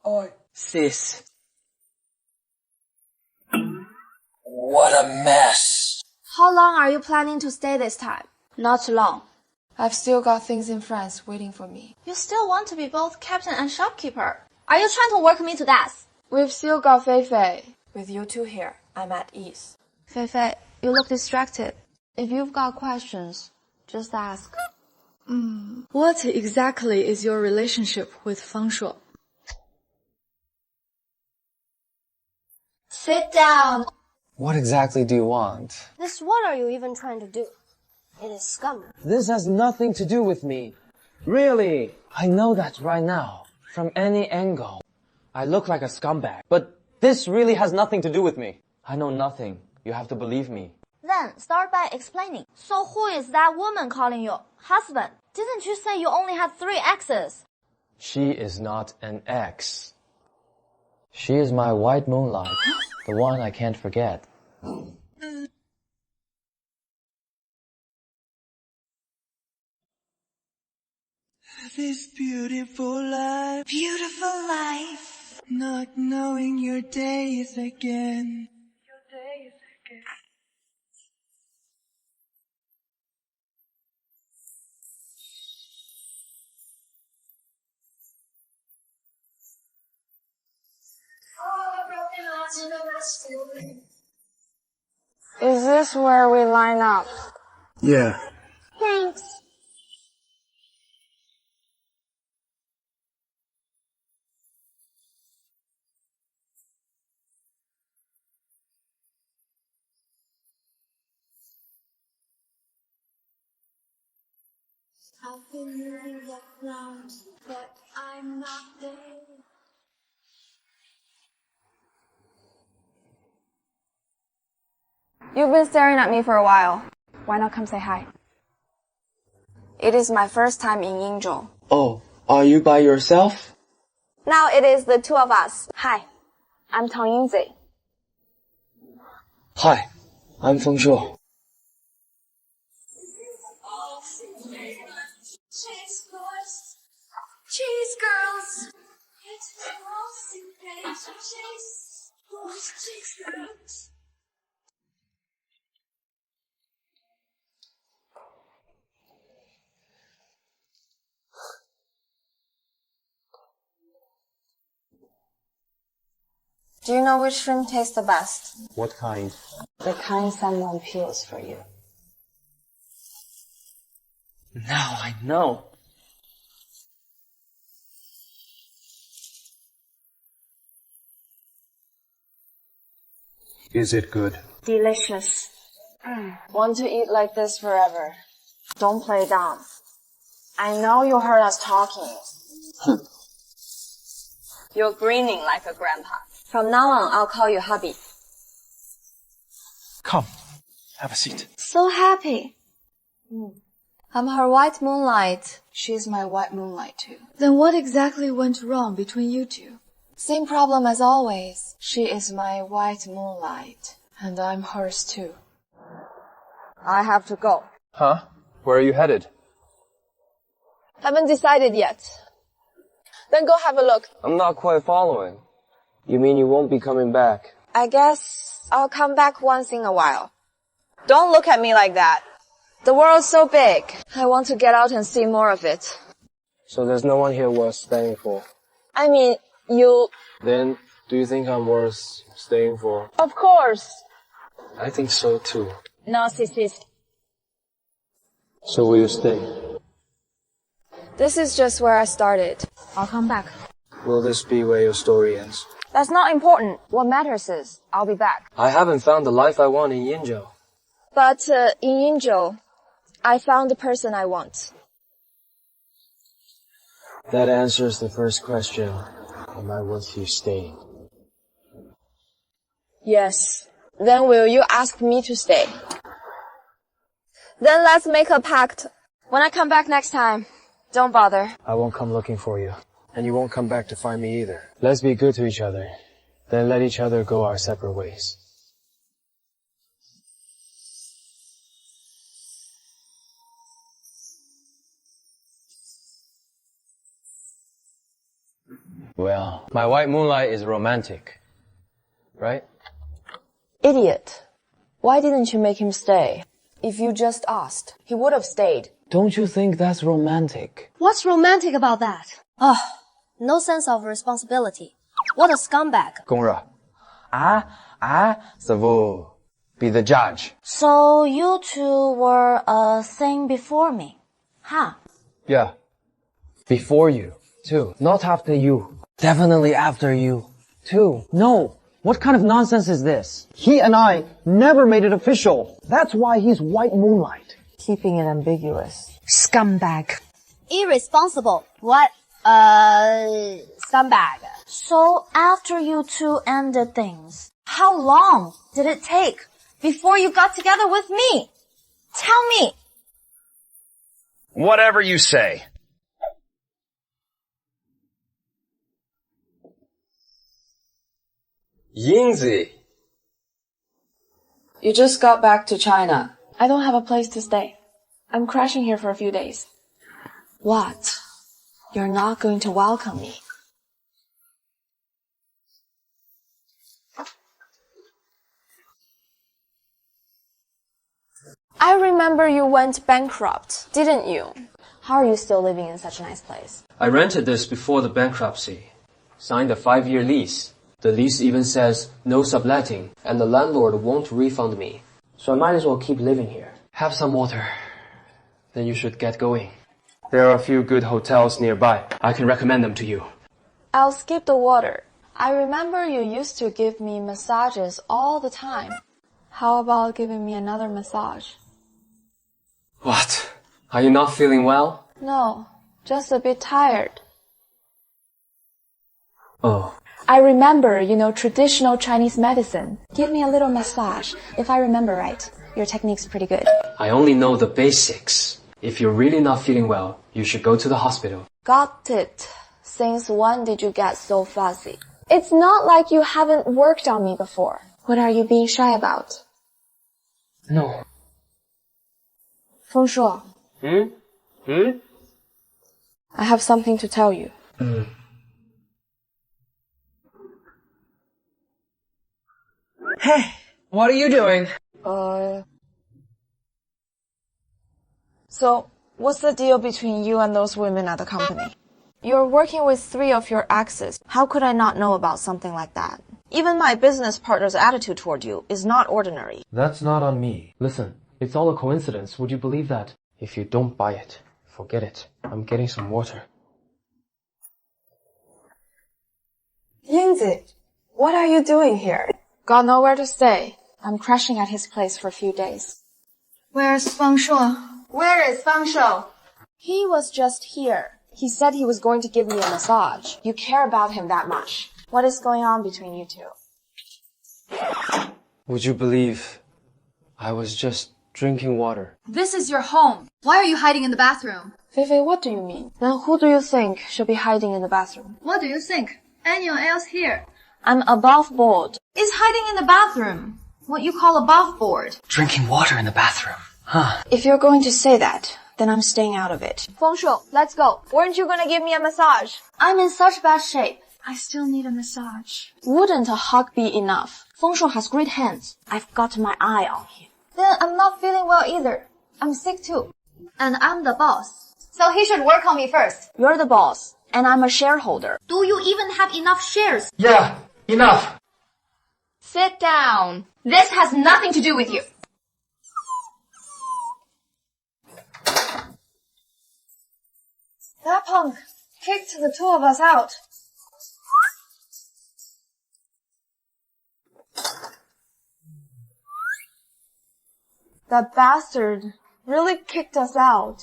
Oi, sis. What a mess. How long are you planning to stay this time? Not long. I've still got things in France waiting for me. You still want to be both captain and shopkeeper. Are you trying to work me to death? We've still got Feifei. With you 2 here, I'm at ease. Feifei, you look distracted. If you've got questions, just ask. What exactly is your relationship with Feng Shuo? Sit down. What exactly do you want? This what are you even trying to do? It is scum. This has nothing to do with me. Really, I know that right now. From any angle. I look like a scumbag. But this really has nothing to do with me. I know nothing. You have to believe me. Then start by explaining. So who is that woman calling you husband? Didn't you say you only had 3 exes? She is not an ex. She is my white moonlight, the one I can't forget. This beautiful life, not knowing your days again. Is this where we line up? Yeah. Thanks. I've been moving around, but I'm not there. You've been staring at me for a while. Why not come say hi? It is my first time in Yingzhou. Oh, are you by yourself? Now it is the two of us. Hi, I'm Tang Yingzi. Hi, I'm Feng Shuo. Cheese girls. Do you know which shrimp tastes the best? What kind? The kind someone peels for you. Now I know. Is it good? Delicious. Want to eat like this forever. Don't play dumb. I know you heard us talking. You're grinning like a grandpa. From now on, I'll call you hubby. Come, have a seat. So happy. I'm her white moonlight. She's my white moonlight too. Then what exactly went wrong between you two? Same problem as always. She is my white moonlight, and I'm hers too. I have to go. Huh? Where are you headed? Haven't decided yet. Then go have a look. I'm not quite following. You mean you won't be coming back? I guess I'll come back once in a while. Don't look at me like that. The world's so big. I want to get out and see more of it. So there's no one here worth staying for? I mean, you... Then, do you think I'm worth staying for? Of course. I think so too. Narcissist. So will you stay? This is just where I started. I'll come back. Will this be where your story ends? That's not important. What matters is, I'll be back. I haven't found the life I want in Yinzhou. But in Yingzhou, I found the person I want. That answers the first question. Am I worth you staying? Yes. Then will you ask me to stay? Then let's make a pact. When I come back next time, don't bother. I won't come looking for you. And you won't come back to find me either. Let's be good to each other. Then let each other go our separate ways. Well, my white moonlight is romantic. Right? Idiot. Why didn't you make him stay? If you just asked, he would have stayed. Don't you think that's romantic? What's romantic about that? Oh, no sense of responsibility. What a scumbag. 公热. Savo. Be the judge. So you two were a thing before me, huh? Yeah. Before you, too. Not after you. Definitely after you, too. No. What kind of nonsense is this? He and I never made it official. That's why he's white moonlight. Keeping it ambiguous. Scumbag. Irresponsible. What? Scumbag. So after you two ended things, how long did it take before you got together with me? Tell me. Whatever you say. Yingzi! You just got back to China. I don't have a place to stay. I'm crashing here for a few days. What? You're not going to welcome me? I remember you went bankrupt, didn't you? How are you still living in such a nice place? I rented this before the bankruptcy. Signed a 5-year lease. The lease even says no subletting, and the landlord won't refund me. So I might as well keep living here. Have some water. Then you should get going. There are a few good hotels nearby. I can recommend them to you. I'll skip the water. I remember you used to give me massages all the time. How about giving me another massage? What? Are you not feeling well? No, just a bit tired. Oh. I remember, you know, traditional Chinese medicine. Give me a little massage. If I remember right, your technique's pretty good. I only know the basics. If you're really not feeling well, you should go to the hospital. Got it. Since when did you get so fussy? It's not like you haven't worked on me before. What are you being shy about? No. 风硕. I have something to tell you. Hey, what are you doing? So, what's the deal between you and those women at the company? You're working with 3 of your exes. How could I not know about something like that? Even my business partner's attitude toward you is not ordinary. That's not on me. Listen, it's all a coincidence. Would you believe that? If you don't buy it, forget it. I'm getting some water. Yingzi, what are you doing here? Got nowhere to stay. I'm crashing at his place for a few days. Where's Feng Shuo? Where is Feng Shuo? He was just here. He said he was going to give me a massage. You care about him that much. What is going on between you two? Would you believe I was just drinking water? This is your home. Why are you hiding in the bathroom? Feifei, what do you mean? Then who do you think should be hiding in the bathroom? What do you think? Anyone else here? I'm above board. Is hiding in the bathroom what you call above board? Drinking water in the bathroom. Huh. If you're going to say that, then I'm staying out of it. Feng Shuo, let's go. Weren't you going to give me a massage? I'm in such bad shape. I still need a massage. Wouldn't a hug be enough? Feng Shuo has great hands. I've got my eye on him. Then I'm not feeling well either. I'm sick too. And I'm the boss. So he should work on me first. You're the boss, and I'm a shareholder. Do you even have enough shares? Yeah, enough. Sit down. This has nothing to do with you. That punk kicked the 2 of us out. That bastard really kicked us out.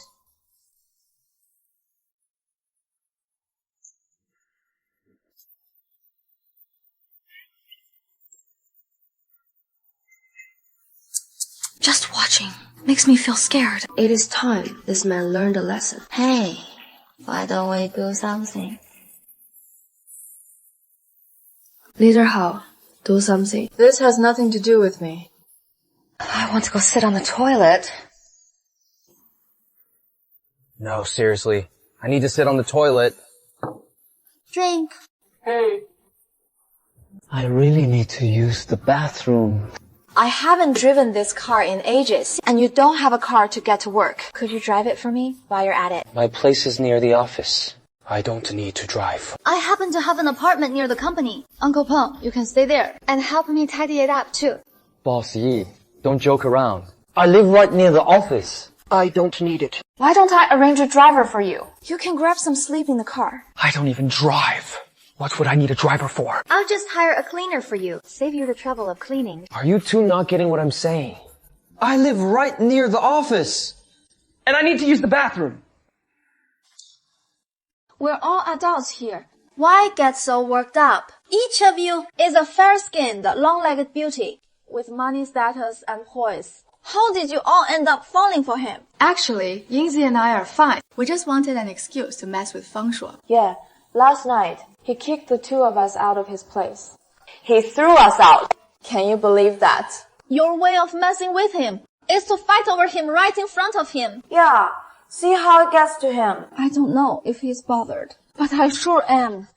Just watching makes me feel scared. It is time this man learned a lesson. Hey, why don't we do something? Leader Hao, do something. This has nothing to do with me. I want to go sit on the toilet. No, seriously. I need to sit on the toilet. Drink. Hey. I really need to use the bathroom. I haven't driven this car in ages, and you don't have a car to get to work. Could you drive it for me while you're at it? My place is near the office. I don't need to drive. I happen to have an apartment near the company. Uncle Peng, you can stay there and help me tidy it up too. Boss Yi, don't joke around. I live right near the office. I don't need it. Why don't I arrange a driver for you? You can grab some sleep in the car. I don't even drive. What would I need a driver for? I'll just hire a cleaner for you. Save you the trouble of cleaning. Are you two not getting what I'm saying? I live right near the office. And I need to use the bathroom. We're all adults here. Why get so worked up? Each of you is a fair-skinned, long-legged beauty with money, status, and poise. How did you all end up falling for him? Actually, Yingzi and I are fine. We just wanted an excuse to mess with Feng Shuo. Yeah, last night, he kicked the 2 of us out of his place. He threw us out. Can you believe that? Your way of messing with him is to fight over him right in front of him. Yeah. See how it gets to him. I don't know if he's bothered, but I sure am.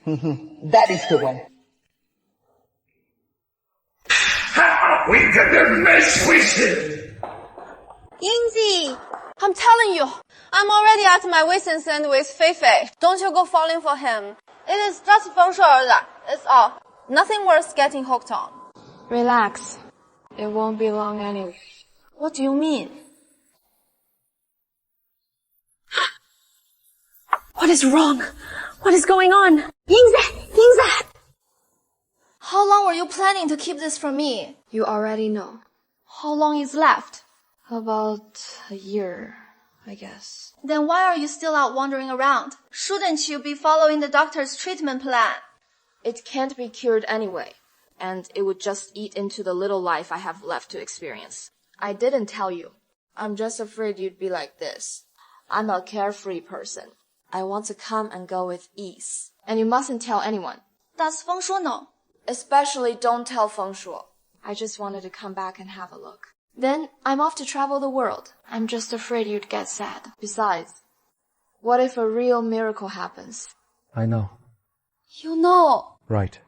That is the one. We can mess with him. Yingzi, I'm telling you, I'm already at my wits' end with Feifei. Don't you go falling for him. It is just Feng Shui. It's all. Nothing worth getting hooked on. Relax. It won't be long anyway. What do you mean? What is wrong? What is going on? Yingzi! How long were you planning to keep this from me? You already know. How long is left? About a year, I guess. Then why are you still out wandering around? Shouldn't you be following the doctor's treatment plan? It can't be cured anyway, and it would just eat into the little life I have left to experience. I didn't tell you. I'm just afraid you'd be like this. I'm a carefree person. I want to come and go with ease. And you mustn't tell anyone. Does Feng Shui know? Especially don't tell Feng Shui. I just wanted to come back and have a look. Then I'm off to travel the world. I'm just afraid you'd get sad. Besides, what if a real miracle happens? I know. You know. Right.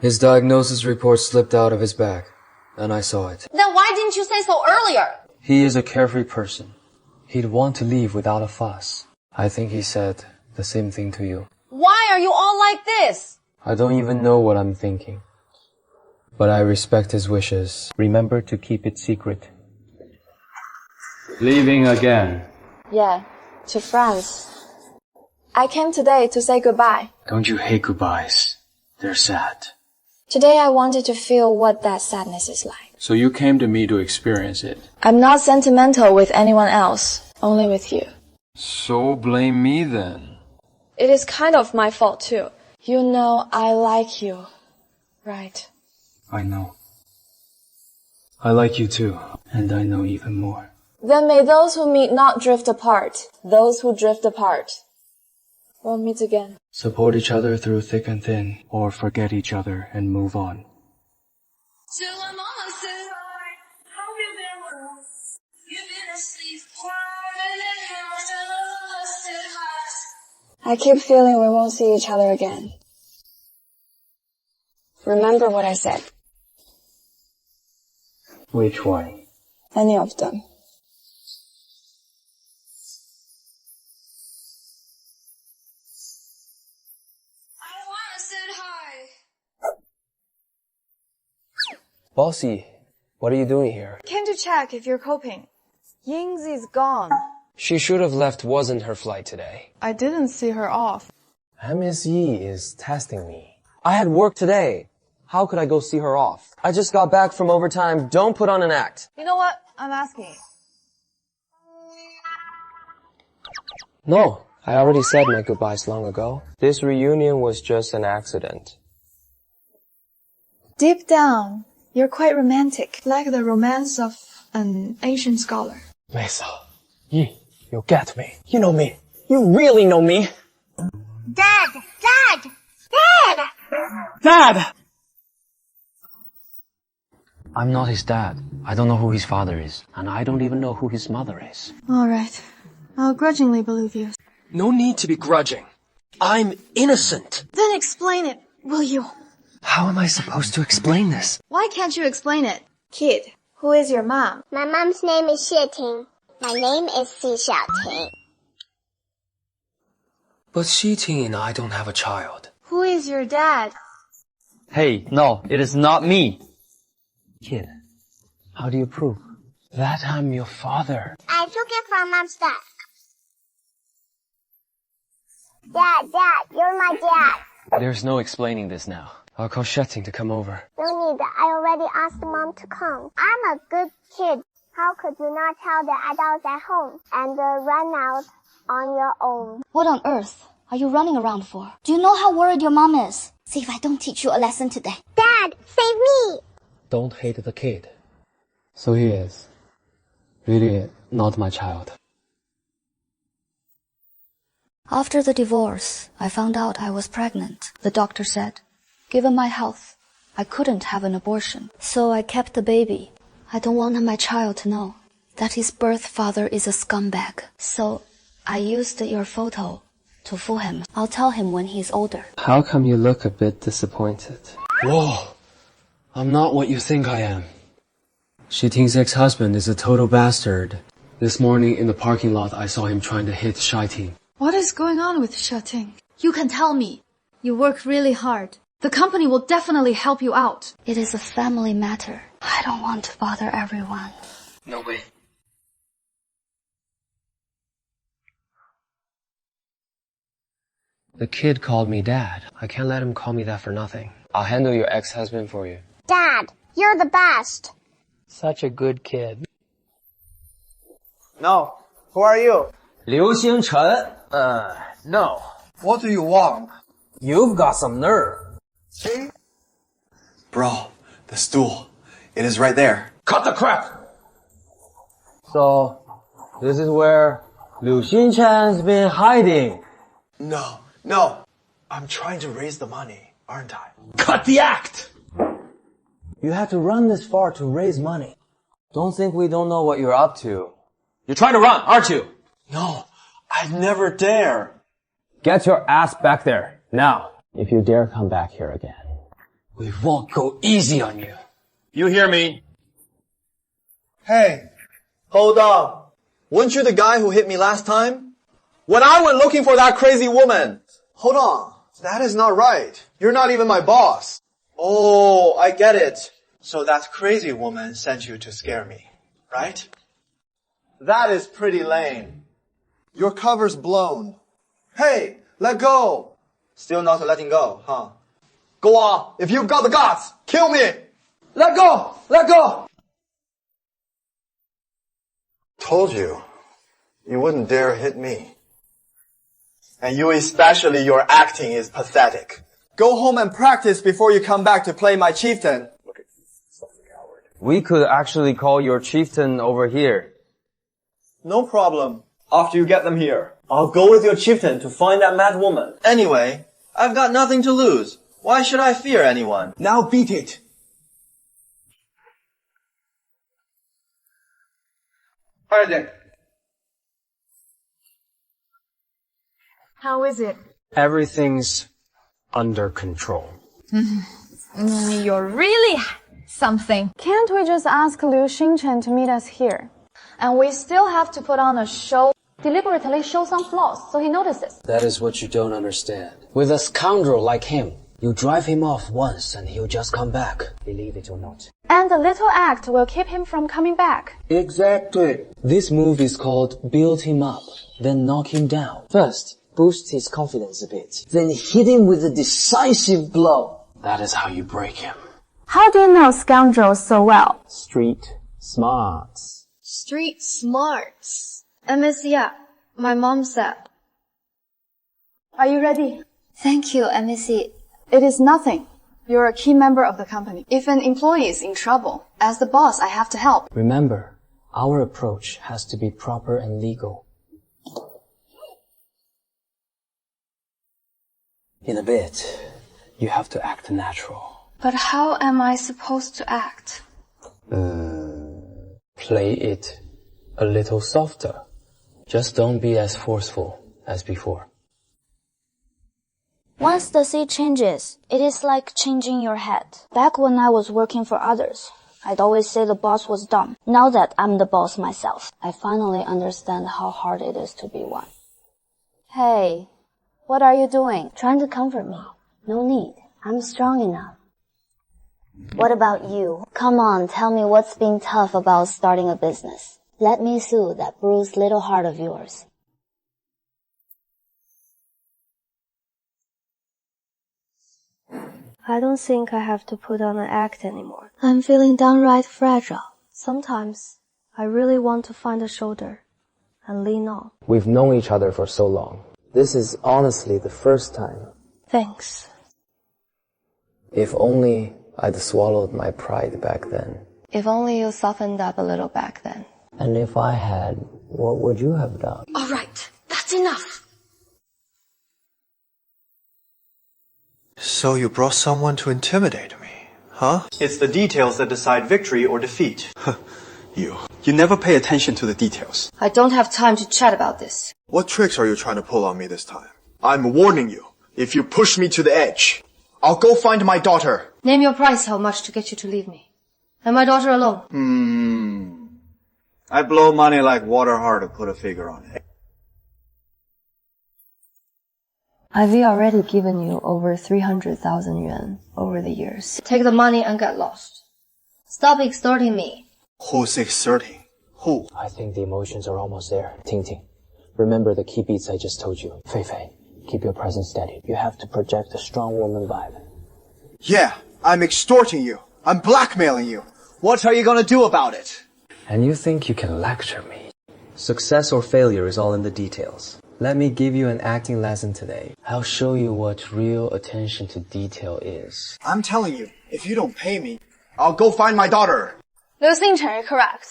His diagnosis report slipped out of his bag, and I saw it. Then why didn't you say so earlier? He is a carefree person. He'd want to leave without a fuss. I think he said the same thing to you. Why are you all like this? I don't even know what I'm thinking. But I respect his wishes. Remember to keep it secret. Leaving again. Yeah, to France. I came today to say goodbye. Don't you hate goodbyes? They're sad. Today I wanted to feel what that sadness is like. So you came to me to experience it. I'm not sentimental with anyone else, only with you. So blame me then. It is kind of my fault too. You know I like you, right? I know. I like you too, and I know even more. Then may those who meet not drift apart. Those who drift apart won't meet again. Support each other through thick and thin, or forget each other and move on. I keep feeling we won't see each other again. Remember what I said. Which one? Any of them. Bossy, what are you doing here? Came to check if you're coping. Yingzi's gone. She should have left. Wasn't her flight today. I didn't see her off. Ms. Yi is testing me. I had work today. How could I go see her off? I just got back from overtime. Don't put on an act. You know what? I'm asking. No, I already said my goodbyes long ago. This reunion was just an accident. Deep down, you're quite romantic, like the romance of an ancient scholar. Mesa, Yi, you get me. You know me. You really know me. Dad! Dad! Dad! Dad! I'm not his dad. I don't know who his father is, and I don't even know who his mother is. All right. I'll grudgingly believe you. No need to be grudging. I'm innocent. Then explain it, will you? How am I supposed to explain this? Why can't you explain it? Kid, who is your mom? My mom's name is Xieting. My name is Xi Xiaoting. But Xiting and I don't have a child. Who is your dad? Hey, no, it is not me. Kid, how do you prove that I'm your father? I took it from mom's desk. Dad, you're my dad. There's no explaining this now. I'll call Shetting to come over. No need. I already asked Mom to come. I'm a good kid. How could you not tell the adults at home and run out on your own? What on earth are you running around for? Do you know how worried your mom is? See if I don't teach you a lesson today. Dad, save me! Don't hate the kid. So he is really not my child. After the divorce, I found out I was pregnant. The doctor said, given my health, I couldn't have an abortion. So I kept the baby. I don't want my child to know that his birth father is a scumbag. So I used your photo to fool him. I'll tell him when he's older. How come you look a bit disappointed? Whoa! I'm not what you think I am. Shiting's ex-husband is a total bastard. This morning in the parking lot, I saw him trying to hit Shiting. What is going on with Shetting? You can tell me. You work really hard. The company will definitely help you out. It is a family matter. I don't want to bother everyone. No way. The kid called me dad. I can't let him call me that for nothing. I'll handle your ex-husband for you. Dad, you're the best. Such a good kid. No. Who are you? Liu Xingchen. No. What do you want? You've got some nerve. Bro, the stool. It is right there. Cut the crap! So, this is where Liu Xinchen's been hiding. No. I'm trying to raise the money, aren't I? Cut the act! You had to run this far to raise money. Don't think we don't know what you're up to. You're trying to run, aren't you? No, I'd never dare. Get your ass back there, now. If you dare come back here again, We won't go easy on you. You hear me? Hey, hold on. Weren't you the guy who hit me last time? When I went looking for that crazy woman. Hold on. That is not right. You're not even my boss. Oh, I get it. So that crazy woman sent you to scare me, right? That is pretty lame. Your cover's blown. Hey, let go. Still not letting go, huh? Go on. If you've got the guts, kill me. Let go. Let go. Told you. You wouldn't dare hit me. And you especially, your acting is pathetic. Go home and practice before you come back to play my chieftain. we could actually call your chieftain over here. No problem. After you get them here, I'll go with your chieftain to find that mad woman. Anyway, I've got nothing to lose. Why should I fear anyone? Now beat it. Alright then. How is it? Everything's under control. You're really something. Can't we just ask Liu Xingchen to meet us here? And we still have to put on a show, deliberately show some flaws so he notices. That is what you don't understand. With a scoundrel like him, you drive him off once and he'll just come back. Believe it or not. And the little act will keep him from coming back. Exactly. This move is called build him up, then knock him down. First, boost his confidence a bit, then hit him with a decisive blow. That is how you break him. How do you know scoundrels so well? Street smarts. Street smarts. Miss Yeah, my mom said. Are you ready? Thank you, MEC. It is nothing. You're a key member of the company. If an employee is in trouble, as the boss, I have to help. Remember, our approach has to be proper and legal. In a bit, you have to act natural. But how am I supposed to act? Play it a little softer. Just don't be as forceful as before. Once the seat changes, it is like changing your head. Back when I was working for others, I'd always say the boss was dumb. Now that I'm the boss myself, I finally understand how hard it is to be one. Hey, what are you doing? Trying to comfort me. No need. I'm strong enough. What about you? Come on, tell me what's been tough about starting a business. Let me soothe that bruised little heart of yours. I don't think I have to put on an act anymore. I'm feeling downright fragile. Sometimes I really want to find a shoulder and lean on. We've known each other for so long. This is honestly the first time. Thanks. If only I'd swallowed my pride back then. If only you softened up a little back then. And if I had, what would you have done? All right, that's enough. So you brought someone to intimidate me, huh? It's the details that decide victory or defeat. You never pay attention to the details. I don't have time to chat about this. What tricks are you trying to pull on me this time? I'm warning you. If you push me to the edge, I'll go find my daughter. Name your price, how much to get you to leave me. And my daughter alone. I blow money like water hard to put a figure on it. I've already given you over 300,000 yuan over the years. Take the money and get lost. Stop extorting me. Who's exerting? Who? I think the emotions are almost there. Ting Ting, remember the key beats I just told you. Fei Fei, keep your presence steady. You have to project a strong woman vibe. Yeah, I'm extorting you. I'm blackmailing you. What are you gonna do about it? And you think you can lecture me? Success or failure is all in the details. Let me give you an acting lesson today. I'll show you what real attention to detail is. I'm telling you, if you don't pay me, I'll go find my daughter. Liu Xingchen, correct.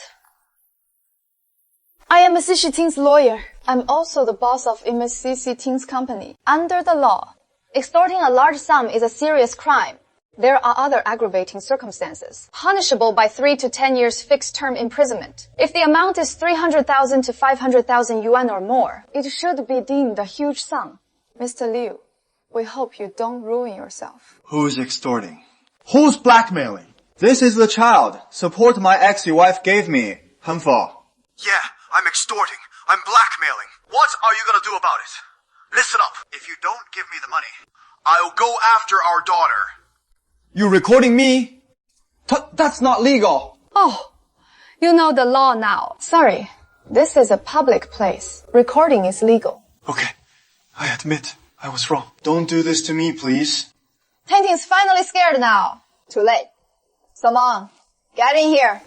I am Mrs. Shi Ting's lawyer. I'm also the boss of Mrs. Ting's company. Under the law, extorting a large sum is a serious crime. There are other aggravating circumstances, punishable by 3 to 10 years fixed term imprisonment. If the amount is 300,000 to 500,000 yuan or more, it should be deemed a huge sum. Mr. Liu, we hope you don't ruin yourself. Who's extorting? Who's blackmailing? This is the child. Support my ex your wife gave me. Hanfo. Yeah, I'm extorting. I'm blackmailing. What are you gonna do about it? Listen up. If you don't give me the money, I'll go after our daughter. You recording me? That's not legal. Oh, you know the law now. Sorry, this is a public place. Recording is legal. Okay, I admit I was wrong. Don't do this to me, please. Tinting's finally scared now. Too late. Simon, get in here.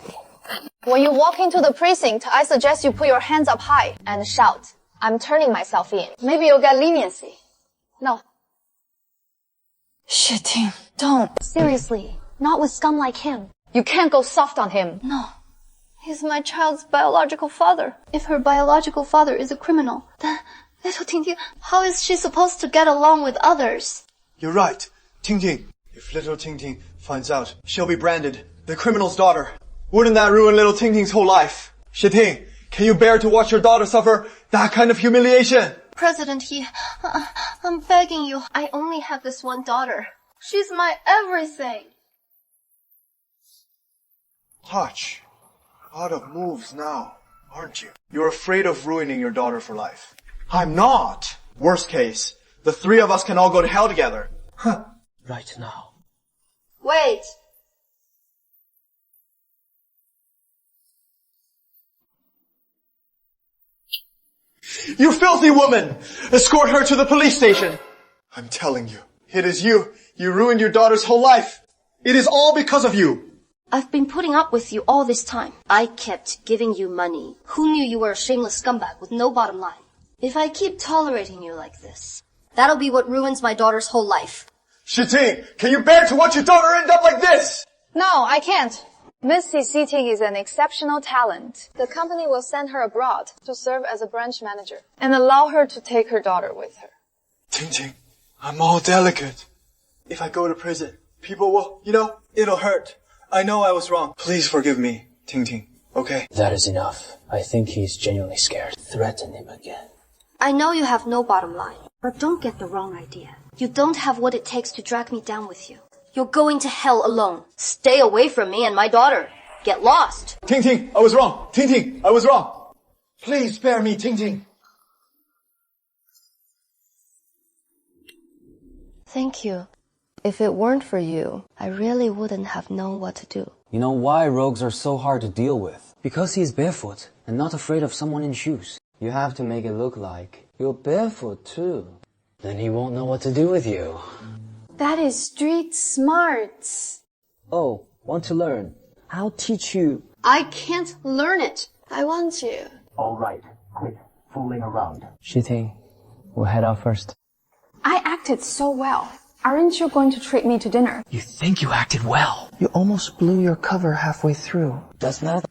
When you walk into the precinct, I suggest you put your hands up high and shout, "I'm turning myself in." Maybe you'll get leniency. No. Shitting, don't. Seriously, not with scum like him. You can't go soft on him. No. He's my child's biological father. If her biological father is a criminal, then little Tingting, how is she supposed to get along with others? You're right, Tingting. If little Tingting finds out, she'll be branded the criminal's daughter. Wouldn't that ruin little Tingting's whole life? Shiting, can you bear to watch your daughter suffer that kind of humiliation? President He, I'm begging you. I only have this one daughter. She's my everything. Touch. Out of moves now, aren't you? You're afraid of ruining your daughter for life. I'm not. Worst case, the three of us can all go to hell together. Right now. Wait. You filthy woman! Escort her to the police station! I'm telling you, it is you. You ruined your daughter's whole life. It is all because of you. I've been putting up with you all this time. I kept giving you money. Who knew you were a shameless scumbag with no bottom line? If I keep tolerating you like this, that'll be what ruins my daughter's whole life. Shiting, can you bear to watch your daughter end up like this? No, I can't. Miss Xi Ting is an exceptional talent. The company will send her abroad to serve as a branch manager and allow her to take her daughter with her. Ting, I'm all delicate. If I go to prison, people will, it'll hurt. I know I was wrong. Please forgive me, Ting, okay? That is enough. I think he's genuinely scared. Threaten him again. I know you have no bottom line, but don't get the wrong idea. You don't have what it takes to drag me down with you. You're going to hell alone. Stay away from me and my daughter. Get lost. Ting, I was wrong. Ting, I was wrong. Please spare me, Ting. Thank you. If it weren't for you, I really wouldn't have known what to do. You know why rogues are so hard to deal with? Because he's barefoot and not afraid of someone in shoes. You have to make it look like you're barefoot too. Then he won't know what to do with you. That is street smarts. Oh, want to learn? I'll teach you. I can't learn it. I want to. All right, quit fooling around. Shiting, we'll head out first. I acted so well. Aren't you going to treat me to dinner? You think you acted well. You almost blew your cover halfway through. Doesn't matter.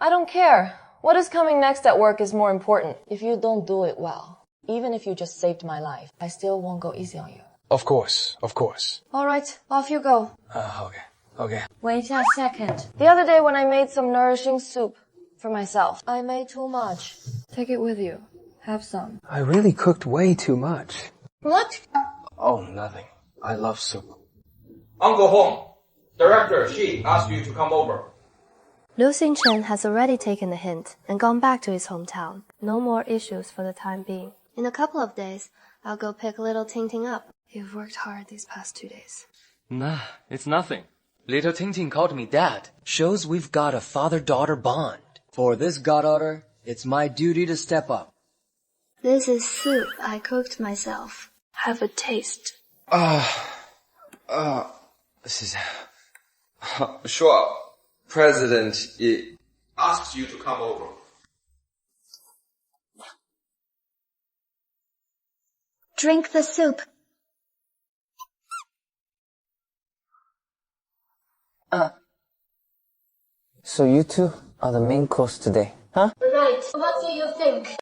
I don't care. What is coming next at work is more important. If you don't do it well, even if you just saved my life, I still won't go easy on you. Of course, of course. All right, off you go. Okay. Wait a second. The other day when I made some nourishing soup for myself, I made too much. Take it with you. Have some. I really cooked way too much. What? Oh, nothing. I love soup. Uncle Hong, Director Xi asked you to come over. Liu Xingchen has already taken the hint and gone back to his hometown. No more issues for the time being. In a couple of days, I'll go pick little Tingting up. You've worked hard these past 2 days. Nah, it's nothing. Little Tingting called me dad. Shows we've got a father-daughter bond. For this goddaughter, it's my duty to step up. This is soup I cooked myself. Have a taste. This is... Sure, President Yi asks you to come over. Drink the soup. So you two are the main course today, huh? Right. What do you think?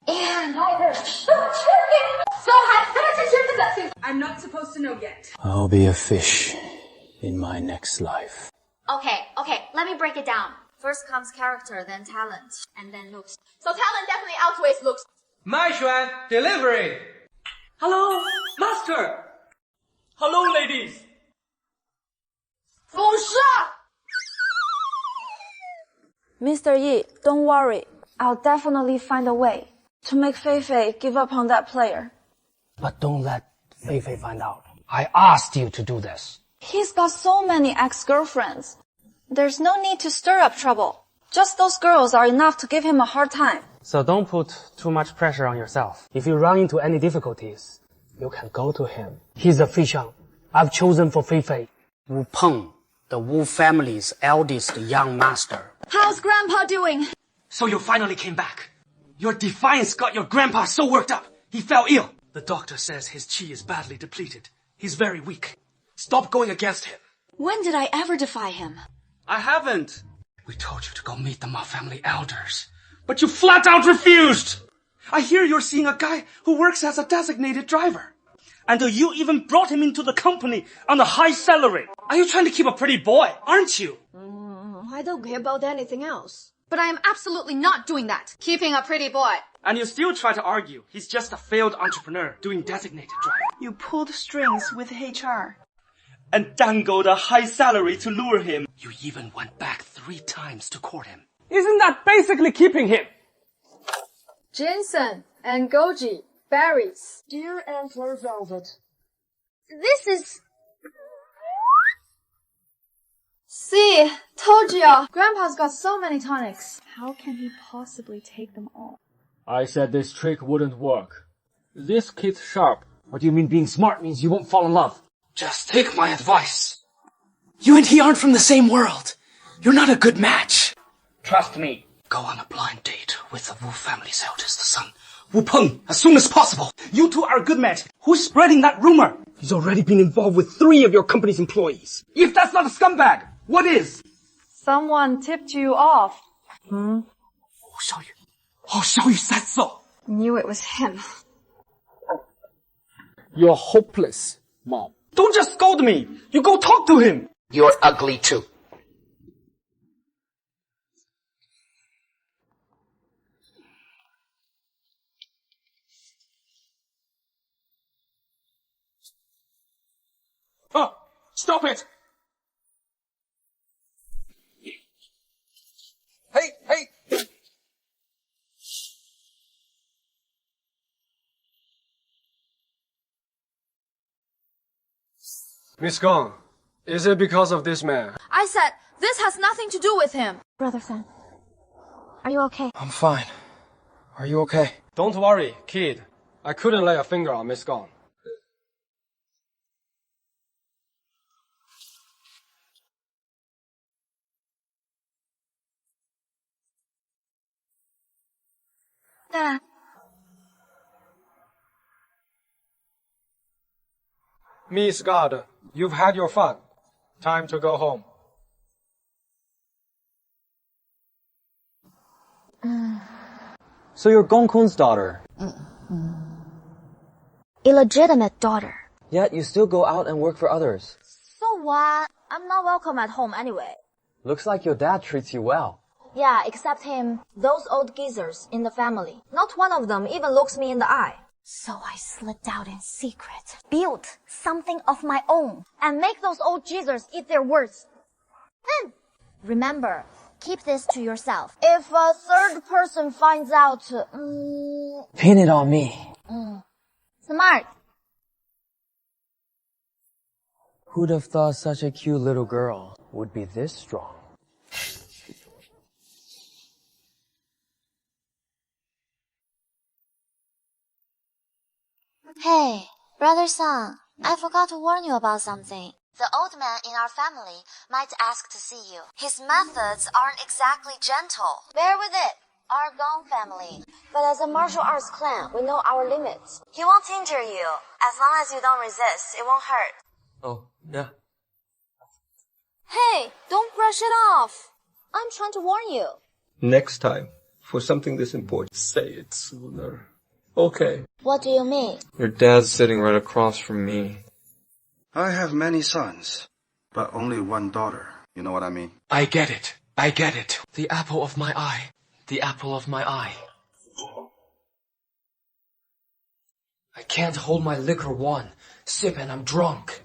I'm not supposed to know yet. I'll be a fish in my next life. Okay, let me break it down. First comes character, then talent, and then looks. So talent definitely outweighs looks. Mai Xuan, delivery! Hello, master! Hello, ladies! Mr. Yi, don't worry. I'll definitely find a way to make Fei Fei give up on that player. But don't let Fei Fei find out. I asked you to do this. He's got so many ex-girlfriends. There's no need to stir up trouble. Just those girls are enough to give him a hard time. So don't put too much pressure on yourself. If you run into any difficulties, you can go to him. He's the Fishang I've chosen for Fei Fei. Wu Peng, the Wu family's eldest young master. How's Grandpa doing? So you finally came back. Your defiance got your grandpa so worked up, he fell ill. The doctor says his qi is badly depleted. He's very weak. Stop going against him. When did I ever defy him? I haven't. We told you to go meet the Ma family elders, but you flat out refused. I hear you're seeing a guy who works as a designated driver. And you even brought him into the company on a high salary. Are you trying to keep a pretty boy, aren't you? I don't care about anything else. But I am absolutely not doing that. Keeping a pretty boy. And you still try to argue he's just a failed entrepreneur doing designated driver. You pulled strings with HR. And dangled a high salary to lure him. You even went back 3 times to court him. Isn't that basically keeping him? Ginseng and goji, berries. Dear Antler Velvet. This is... See, told you. Grandpa's got so many tonics. How can he possibly take them all? I said this trick wouldn't work. This kid's sharp. What do you mean being smart means you won't fall in love? Just take my advice. You and he aren't from the same world. You're not a good match. Trust me. Go on a blind date with the Wu family's eldest son, Wu Peng, as soon as possible. You two are a good match. Who's spreading that rumor? He's already been involved with 3 of your company's employees. If that's not a scumbag, what is? Someone tipped you off. Oh, Xiaoyu said so. Knew it was him. You're hopeless, Mom. Don't just scold me. You go talk to him. You're ugly too. Oh, stop it. Hey. Miss Gong, is it because of this man? I said, this has nothing to do with him. Brother Fan, are you okay? I'm fine. Are you okay? Don't worry, kid. I couldn't lay a finger on Miss Gong. Miss God, you've had your fun. Time to go home. So you're Gong Kun's daughter. Illegitimate daughter. Yet you still go out and work for others. So what? I'm not welcome at home anyway. Looks like your dad treats you well. Yeah, except him. Those old geezers in the family. Not one of them even looks me in the eye. So I slipped out in secret, built something of my own, and make those old geezers eat their words. Remember, keep this to yourself. If a third person finds out, Pin it on me. Smart. Who'd have thought such a cute little girl would be this strong? Hey, Brother Song, I forgot to warn you about something. The old man in our family might ask to see you. His methods aren't exactly gentle. Bear with it. Our Gong family. But as a martial arts clan, we know our limits. He won't injure you. As long as you don't resist, it won't hurt. Oh, yeah. Hey, don't brush it off. I'm trying to warn you. Next time, for something this important, say it sooner. Okay. What do you mean? Your dad's sitting right across from me. I have many sons, but only one daughter. You know what I mean? I get it. I get it. The apple of my eye. The apple of my eye. I can't hold my liquor one. Sip and I'm drunk.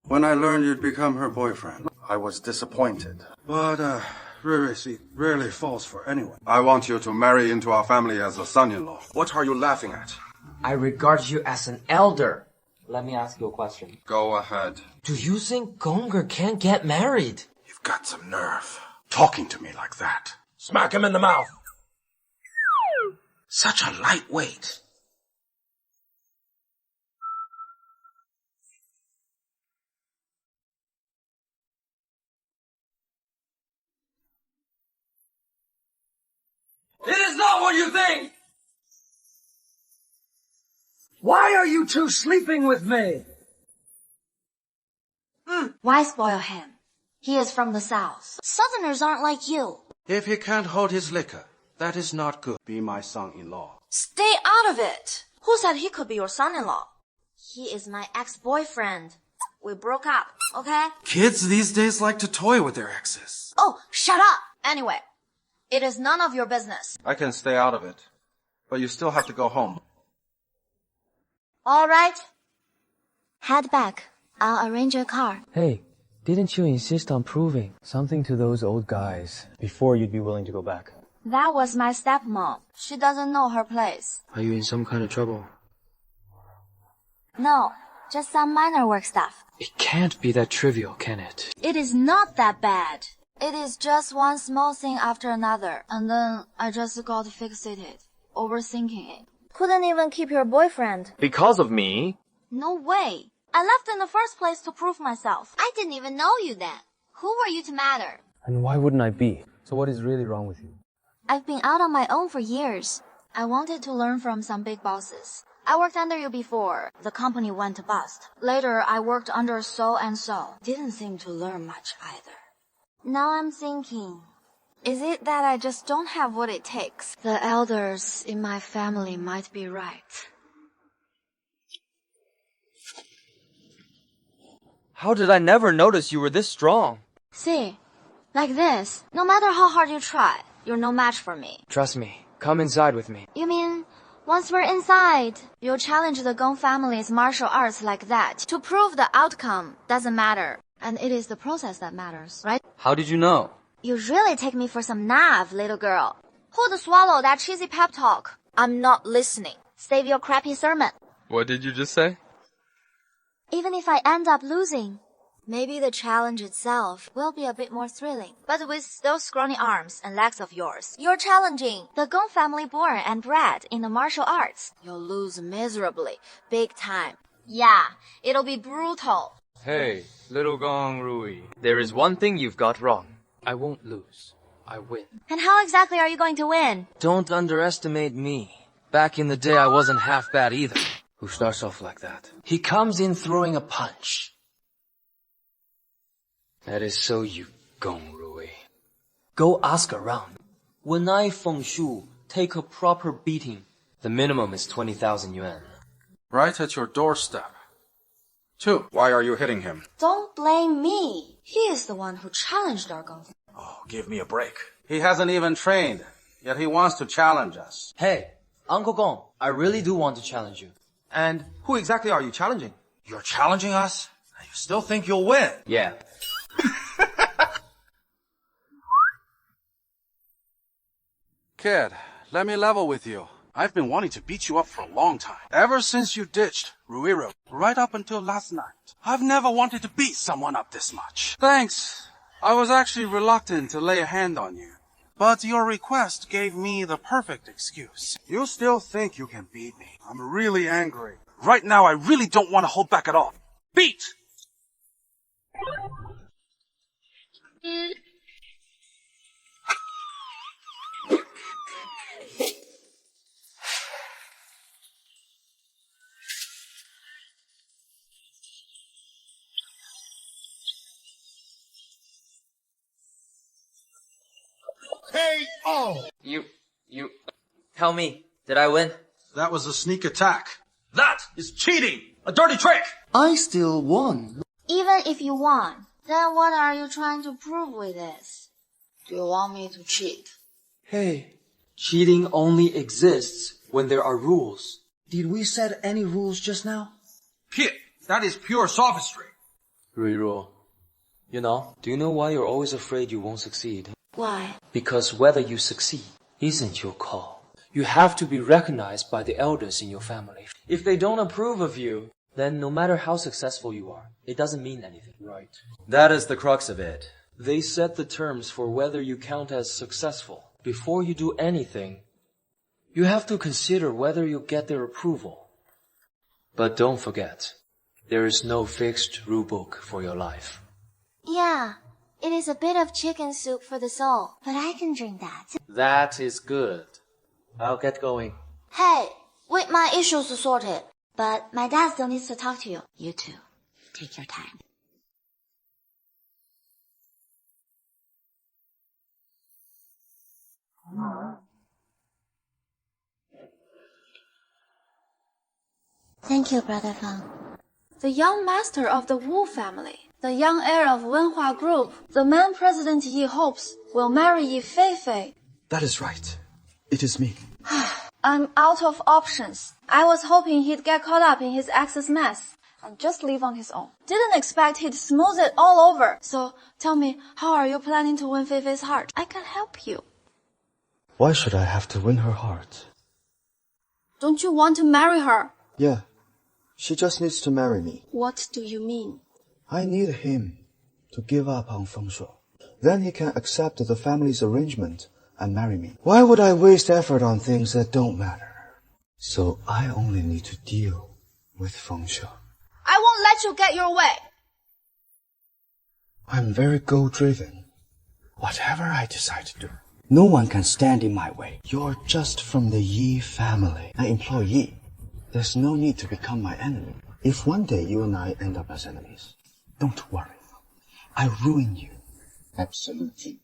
When I learned you'd become her boyfriend, I was disappointed. But, Riri rarely falls for anyone. I want you to marry into our family as a son-in-law. What are you laughing at? I regard you as an elder. Let me ask you a question. Go ahead. Do you think Gonger can't get married? You've got some nerve. Talking to me like that. Smack him in the mouth. Such a lightweight. It is not what you think! Why are you two sleeping with me? Why spoil him? He is from the south. Southerners aren't like you. If he can't hold his liquor, that is not good. Be my son-in-law. Stay out of it. Who said he could be your son-in-law? He is my ex-boyfriend. We broke up, okay? Kids these days like to toy with their exes. Oh, shut up! Anyway, it is none of your business. I can stay out of it. But you still have to go home. All right. Head back. I'll arrange your car. Hey, didn't you insist on proving something to those old guys before you'd be willing to go back? That was my stepmom. She doesn't know her place. Are you in some kind of trouble? No, just some minor work stuff. It can't be that trivial, can it? It is not that bad. It is just one small thing after another, and then I just got fixated, overthinking it. Couldn't even keep your boyfriend. Because of me? No way. I left in the first place to prove myself. I didn't even know you then. Who were you to matter? And why wouldn't I be? So what is really wrong with you? I've been out on my own for years. I wanted to learn from some big bosses. I worked under you before. The company went bust. Later, I worked under so and so. Didn't seem to learn much either. Now I'm thinking, is it that I just don't have what it takes? The elders in my family might be right. How did I never notice you were this strong? See, like this, no matter how hard you try, you're no match for me. Trust me. Come inside with me. You mean, once we're inside, you'll challenge the Gong family's martial arts like that to prove the outcome doesn't matter. And it is the process that matters, right? How did you know? You really take me for some nav, little girl. Who'd swallow that cheesy pep talk? I'm not listening. Save your crappy sermon. What did you just say? Even if I end up losing, maybe the challenge itself will be a bit more thrilling. But with those scrawny arms and legs of yours, you're challenging the Gong family born and bred in the martial arts. You'll lose miserably, big time. Yeah, it'll be brutal. Hey, little Gong Rui. There is one thing you've got wrong. I won't lose. I win. And how exactly are you going to win? Don't underestimate me. Back in the day, I wasn't half bad either. Who starts off like that? He comes in throwing a punch. That is so you, Gong Rui. Go ask around. When I Feng Shu take a proper beating, the minimum is 20,000 yuan. Right at your doorstep. 2. Why are you hitting him? Don't blame me. He is the one who challenged our Gong. Oh, give me a break. He hasn't even trained, yet he wants to challenge us. Hey, Uncle Gong, I really do want to challenge you. And who exactly are you challenging? You're challenging us? You still think you'll win? Yeah. Kid, let me level with you. I've been wanting to beat you up for a long time. Ever since you ditched Ruiro, right up until last night. I've never wanted to beat someone up this much. Thanks. I was actually reluctant to lay a hand on you. But your request gave me the perfect excuse. You still think you can beat me. I'm really angry. Right now, I really don't want to hold back at all. Beat! K.O. You, tell me, did I win? That was a sneak attack. That is cheating! A dirty trick! I still won. Even if you won, then what are you trying to prove with this? Do you want me to cheat? Hey, cheating only exists when there are rules. Did we set any rules just now? Kid, that is pure sophistry. Ruiro, do you know why you're always afraid you won't succeed? Why? Because whether you succeed isn't your call. You have to be recognized by the elders in your family. If they don't approve of you, then no matter how successful you are, it doesn't mean anything. Right. That is the crux of it. They set the terms for whether you count as successful. Before you do anything, you have to consider whether you get their approval. But don't forget, there is no fixed rule book for your life. Yeah, it is a bit of chicken soup for the soul, but I can drink that. That is good. I'll get going. Hey, with my issues sorted, but my dad still needs to talk to you. You too. Take your time. Thank you, Brother Fang. The young master of the Wu family, the young heir of Wenhua Group, the man President Yi hopes will marry Yi Feifei. That is right. It is me. I'm out of options. I was hoping he'd get caught up in his ex's mess and just leave on his own. Didn't expect he'd smooth it all over. So tell me, how are you planning to win Feifei's heart? I can help you. Why should I have to win her heart? Don't you want to marry her? Yeah. She just needs to marry me. What do you mean? I need him to give up on Feng Shuo. Then he can accept the family's arrangement and marry me. Why would I waste effort on things that don't matter? So I only need to deal with Feng Shuo. I won't let you get your way. I'm very goal-driven. Whatever I decide to do, no one can stand in my way. You're just from the Yi family, an employee. There's no need to become my enemy. If one day you and I end up as enemies, don't worry. I'll ruin you. Absolutely.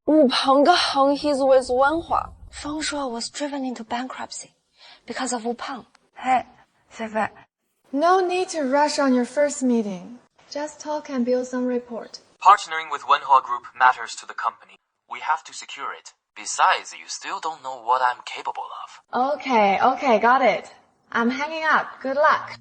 Wu Peng he's with Wenhua. Feng Shuo was driven into bankruptcy because of Wu Peng. Hey, Feifei. No need to rush on your first meeting. Just talk and build some rapport. Partnering with Wenhua Group matters to the company. We have to secure it. Besides, you still don't know what I'm capable of. Okay, got it. I'm hanging up. Good luck.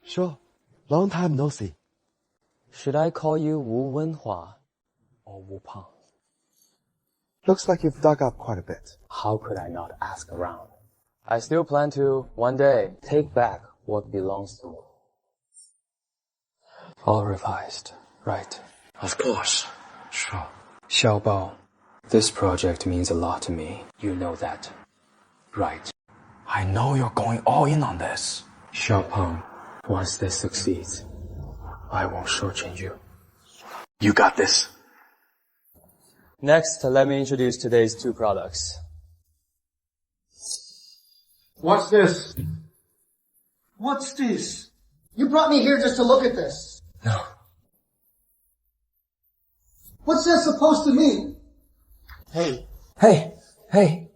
Sure. Long time no see. Should I call you Wu Wenhua or Wu Peng? Looks like you've dug up quite a bit. How could I not ask around? I still plan to, one day, take back what belongs to me. All revised, right? Of course. Sure. Xiaobao, this project means a lot to me. You know that, right? I know you're going all in on this. Xiaopeng, once this succeeds, I won't shortchange you. You got this. Next, let me introduce today's 2 products. What's this? What's this? You brought me here just to look at this. No. What's that supposed to mean? Hey,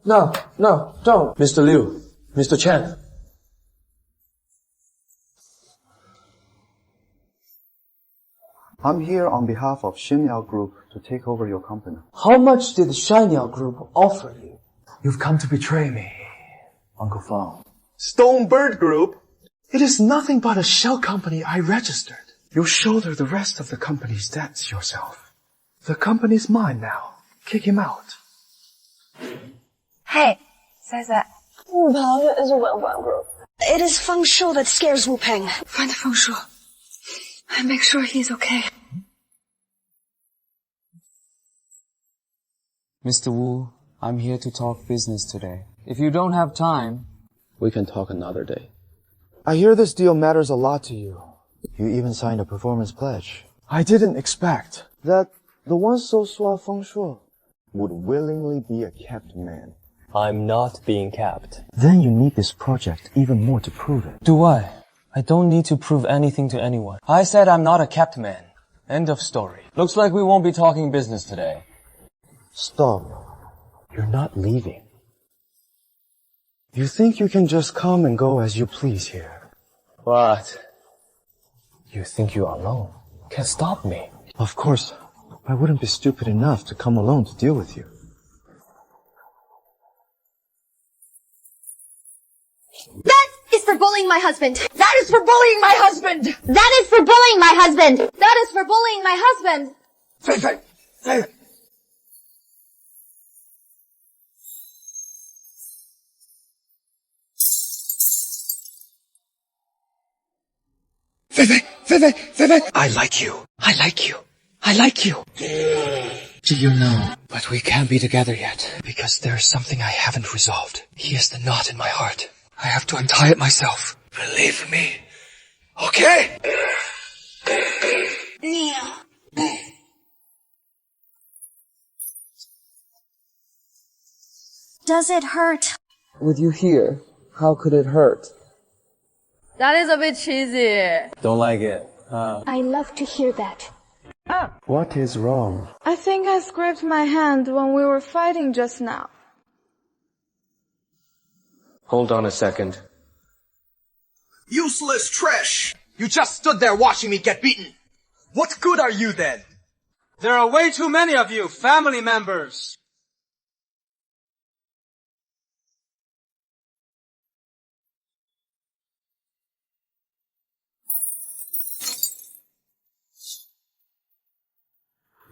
no, don't. Mr. Liu, Mr. Chen. I'm here on behalf of Xinyao Group to take over your company. How much did the Shinyao Group offer you? You've come to betray me, Uncle Fang. Stonebird Group? It is nothing but a shell company I registered. You'll shoulder the rest of the company's debts yourself. The company's mine now. Kick him out. Hey, Sai, Wu Peng is a Wenwan group. It is Feng Shu that scares Wu Peng. Find Feng Shu. And make sure he's okay. Mr. Wu, I'm here to talk business today. If you don't have time, we can talk another day. I hear this deal matters a lot to you. You even signed a performance pledge. I didn't expect that the one so suave Feng Shu would willingly be a kept man. I'm not being capped. Then you need this project even more to prove it. Do I? I don't need to prove anything to anyone. I said I'm not a kept man. End of story. Looks like we won't be talking business today. Stop. You're not leaving. You think you can just come and go as you please here. What? You think you're alone. Can't stop me. Of course, I wouldn't be stupid enough to come alone to deal with you. That is for bullying my husband. That is for bullying my husband. That is for bullying my husband. That is for bullying my husband. Say. I like you. I like you. I like you. Do you know? But we can't be together yet, because there's something I haven't resolved. He is the knot in my heart. I have to untie it myself. Believe me. Okay? Neil. Does it hurt? With you here, how could it hurt? That is a bit cheesy. Don't like it. I love to hear that. What is wrong? I think I scraped my hand when we were fighting just now. Hold on a second. Useless trash! You just stood there watching me get beaten. What good are you then? There are way too many of you, family members.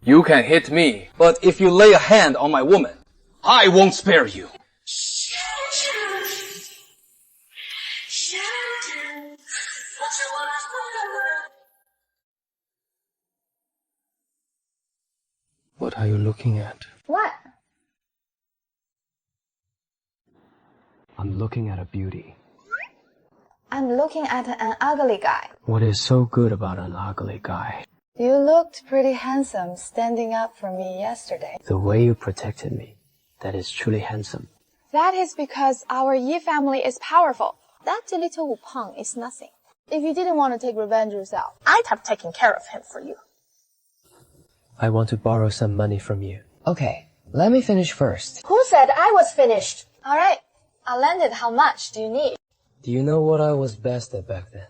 You can hit me, but if you lay a hand on my woman, I won't spare you. What are you looking at? What? I'm looking at a beauty. I'm looking at an ugly guy. What is so good about an ugly guy? You looked pretty handsome standing up for me yesterday. The way you protected me. That is truly handsome. That is because our Yi family is powerful. That little Wu Peng is nothing. If you didn't want to take revenge yourself, I'd have taken care of him for you. I want to borrow some money from you. Okay, let me finish first. Who said I was finished? All right, I'll lend it. How much do you need? Do you know what I was best at back then?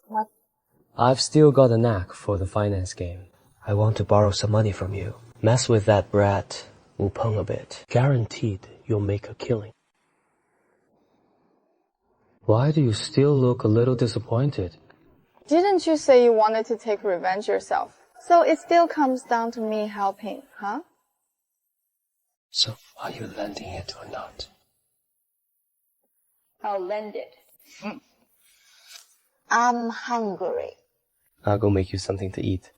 What? I've still got a knack for the finance game. I want to borrow some money from you. Mess with that brat, Wu Peng, a bit. Guaranteed you'll make a killing. Why do you still look a little disappointed? Didn't you say you wanted to take revenge yourself? So it still comes down to me helping, huh? So, are you lending it or not? I'll lend it. I'm hungry. I'll go make you something to eat.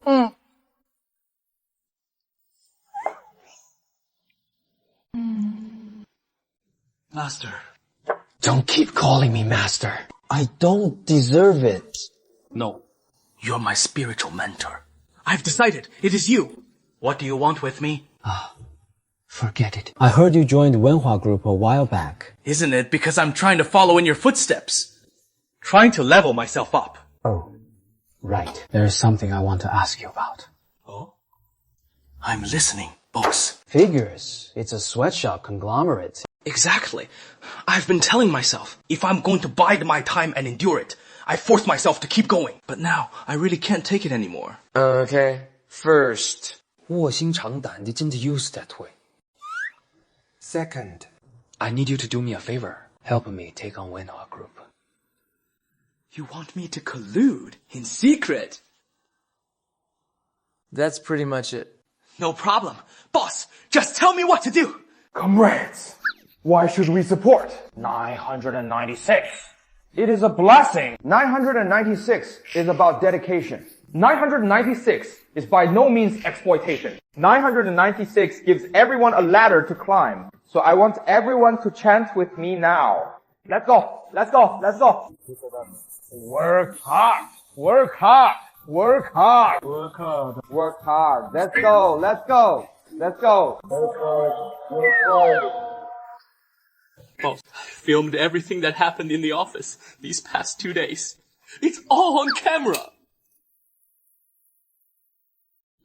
Master. Don't keep calling me master. I don't deserve it. No. You're my spiritual mentor. I've decided it is you. What do you want with me? Forget it. I heard you joined Wenhua Group a while back. Isn't it because I'm trying to follow in your footsteps? Trying to level myself up. Oh, right. There is something I want to ask you about. Oh? I'm listening, boss. Figures. It's a sweatshop conglomerate. Exactly. I've been telling myself, if I'm going to bide my time and endure it, I force myself to keep going. But now, I really can't take it anymore. Okay. First, 卧薪尝胆 didn't use that way. Second, I need you to do me a favor. Help me take on Wenhua Group. You want me to collude in secret? That's pretty much it. No problem. Boss, just tell me what to do. Comrades, why should we support? 996. It is a blessing. 996 is about dedication. 996 is by no means exploitation. 996 gives everyone a ladder to climb. So I want everyone to chant with me now. Let's go. Let's go. Let's go. Work hard. Work hard. Work hard. Work hard. Work hard. Let's go. Let's go. Let's go. Work hard. Work hard. Boss, I filmed everything that happened in the office these past 2 days. It's all on camera.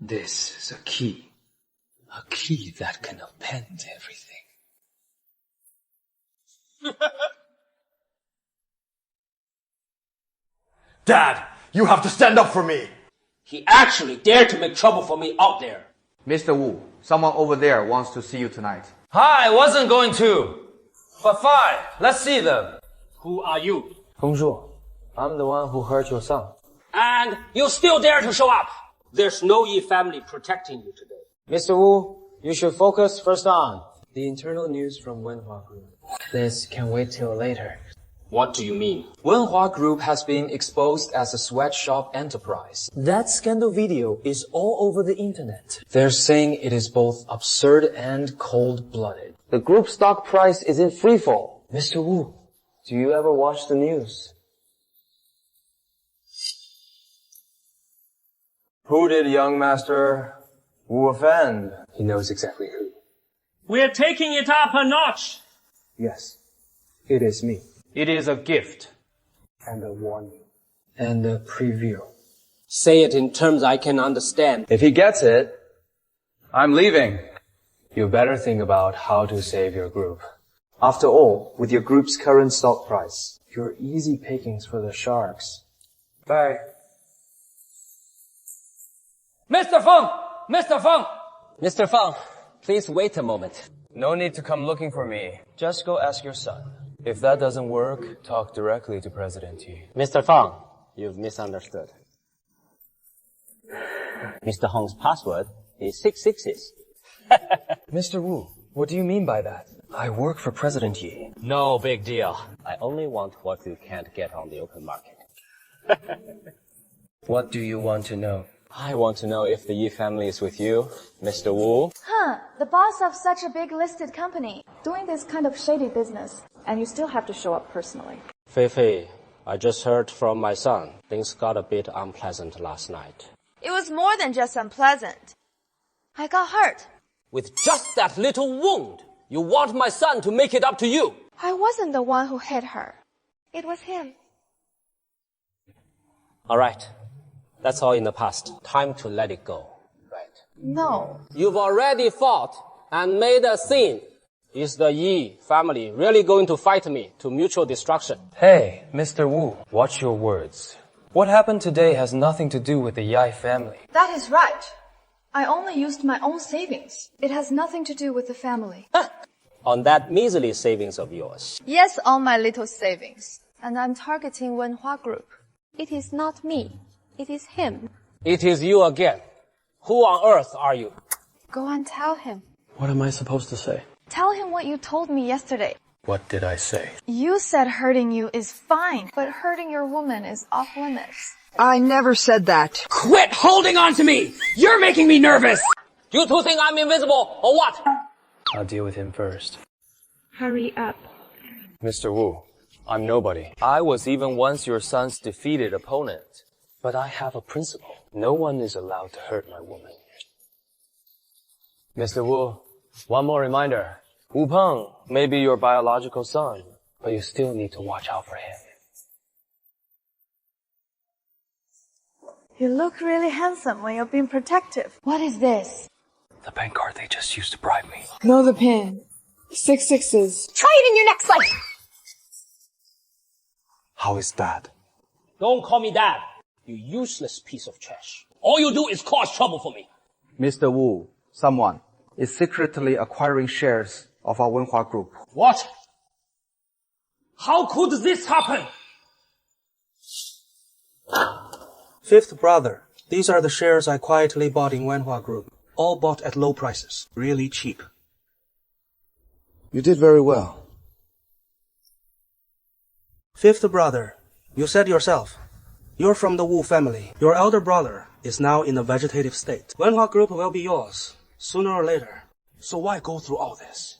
This is a key. A key that can append everything. Dad, you have to stand up for me. He actually dared to make trouble for me out there. Mr. Wu, someone over there wants to see you tonight. I wasn't going to. But fine, let's see them. Who are you? Feng Shu, I'm the one who hurt your son. And you still dare to show up? There's no Yi family protecting you today. Mr. Wu, you should focus first on the internal news from Wenhua Group. This can wait till later. What do you mean? Wenhua Group has been exposed as a sweatshop enterprise. That scandal video is all over the internet. They're saying it is both absurd and cold-blooded. The group stock price is in freefall. Mr. Wu, do you ever watch the news? Who did young master Wu offend? He knows exactly who. We're taking it up a notch. Yes, it is me. It is a gift. And a warning. And a preview. Say it in terms I can understand. If he gets it, I'm leaving. You better think about how to save your group. After all, with your group's current stock price, you're easy pickings for the sharks. Bye. Mr. Feng! Mr. Feng! Mr. Fang, please wait a moment. No need to come looking for me. Just go ask your son. If that doesn't work, talk directly to President Yi. Mr. Fang, you've misunderstood. Mr. Hong's password is 6 sixes. Mr. Wu, what do you mean by that? I work for President Yi. No big deal. I only want what you can't get on the open market. What do you want to know? I want to know if the Yi family is with you, Mr. Wu. The boss of such a big listed company, doing this kind of shady business, and you still have to show up personally. Fei Fei, I just heard from my son. Things got a bit unpleasant last night. It was more than just unpleasant. I got hurt. With just that little wound, you want my son to make it up to you. I wasn't the one who hit her. It was him. All right. That's all in the past. Time to let it go. Right. No. You've already fought and made a scene. Is the Yi family really going to fight me to mutual destruction? Hey, Mr. Wu, watch your words. What happened today has nothing to do with the Yi family. That is right. I only used my own savings. It has nothing to do with the family. On that measly savings of yours. Yes, on my little savings. And I'm targeting Wenhua Group. It is not me. It is him. It is you again. Who on earth are you? Go and tell him. What am I supposed to say? Tell him what you told me yesterday. What did I say? You said hurting you is fine, but hurting your woman is off limits. I never said that. Quit holding on to me! You're making me nervous! You two think I'm invisible, or what? I'll deal with him first. Hurry up. Mr. Wu, I'm nobody. I was even once your son's defeated opponent. But I have a principle. No one is allowed to hurt my woman. Mr. Wu, one more reminder. Wu Peng may be your biological son, but you still need to watch out for him. You look really handsome when you're being protective. What is this? The bank card they just used to bribe me. No, the pin. 6 sixes. Try it in your next life! How is Dad? Don't call me dad, you useless piece of trash. All you do is cause trouble for me. Mr. Wu, someone is secretly acquiring shares of our Wenhua Group. What? How could this happen? Fifth brother, these are the shares I quietly bought in Wenhua Group. All bought at low prices, really cheap. You did very well. Fifth brother, you said yourself, you're from the Wu family. Your elder brother is now in a vegetative state. Wenhua Group will be yours, sooner or later. So why go through all this?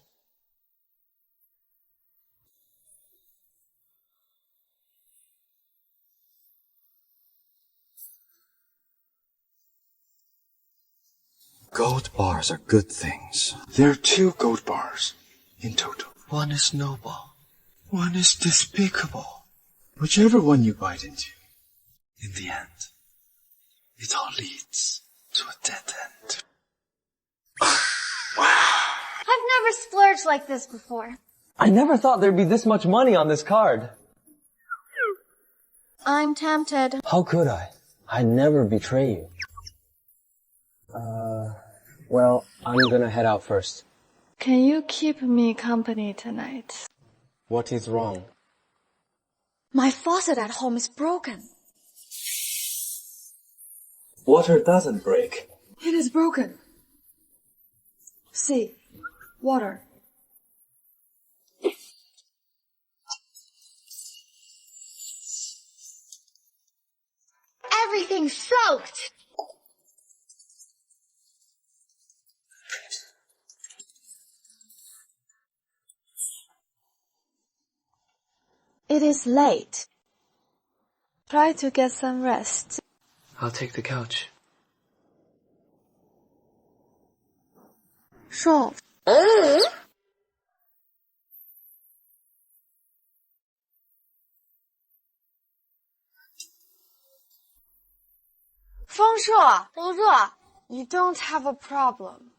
Gold bars are good things. There are 2 gold bars in total. One is noble. One is despicable. Whichever one you bite into, in the end, it all leads to a dead end. I've never splurged like this before. I never thought there'd be this much money on this card. I'm tempted. How could I? I'd never betray you. Well, I'm gonna head out first. Can you keep me company tonight? What is wrong? My faucet at home is broken. Water doesn't break. It is broken. See, water. Everything's soaked. It is late. Try to get some rest. I'll take the couch. 说。风硕，不热。 You don't have a problem,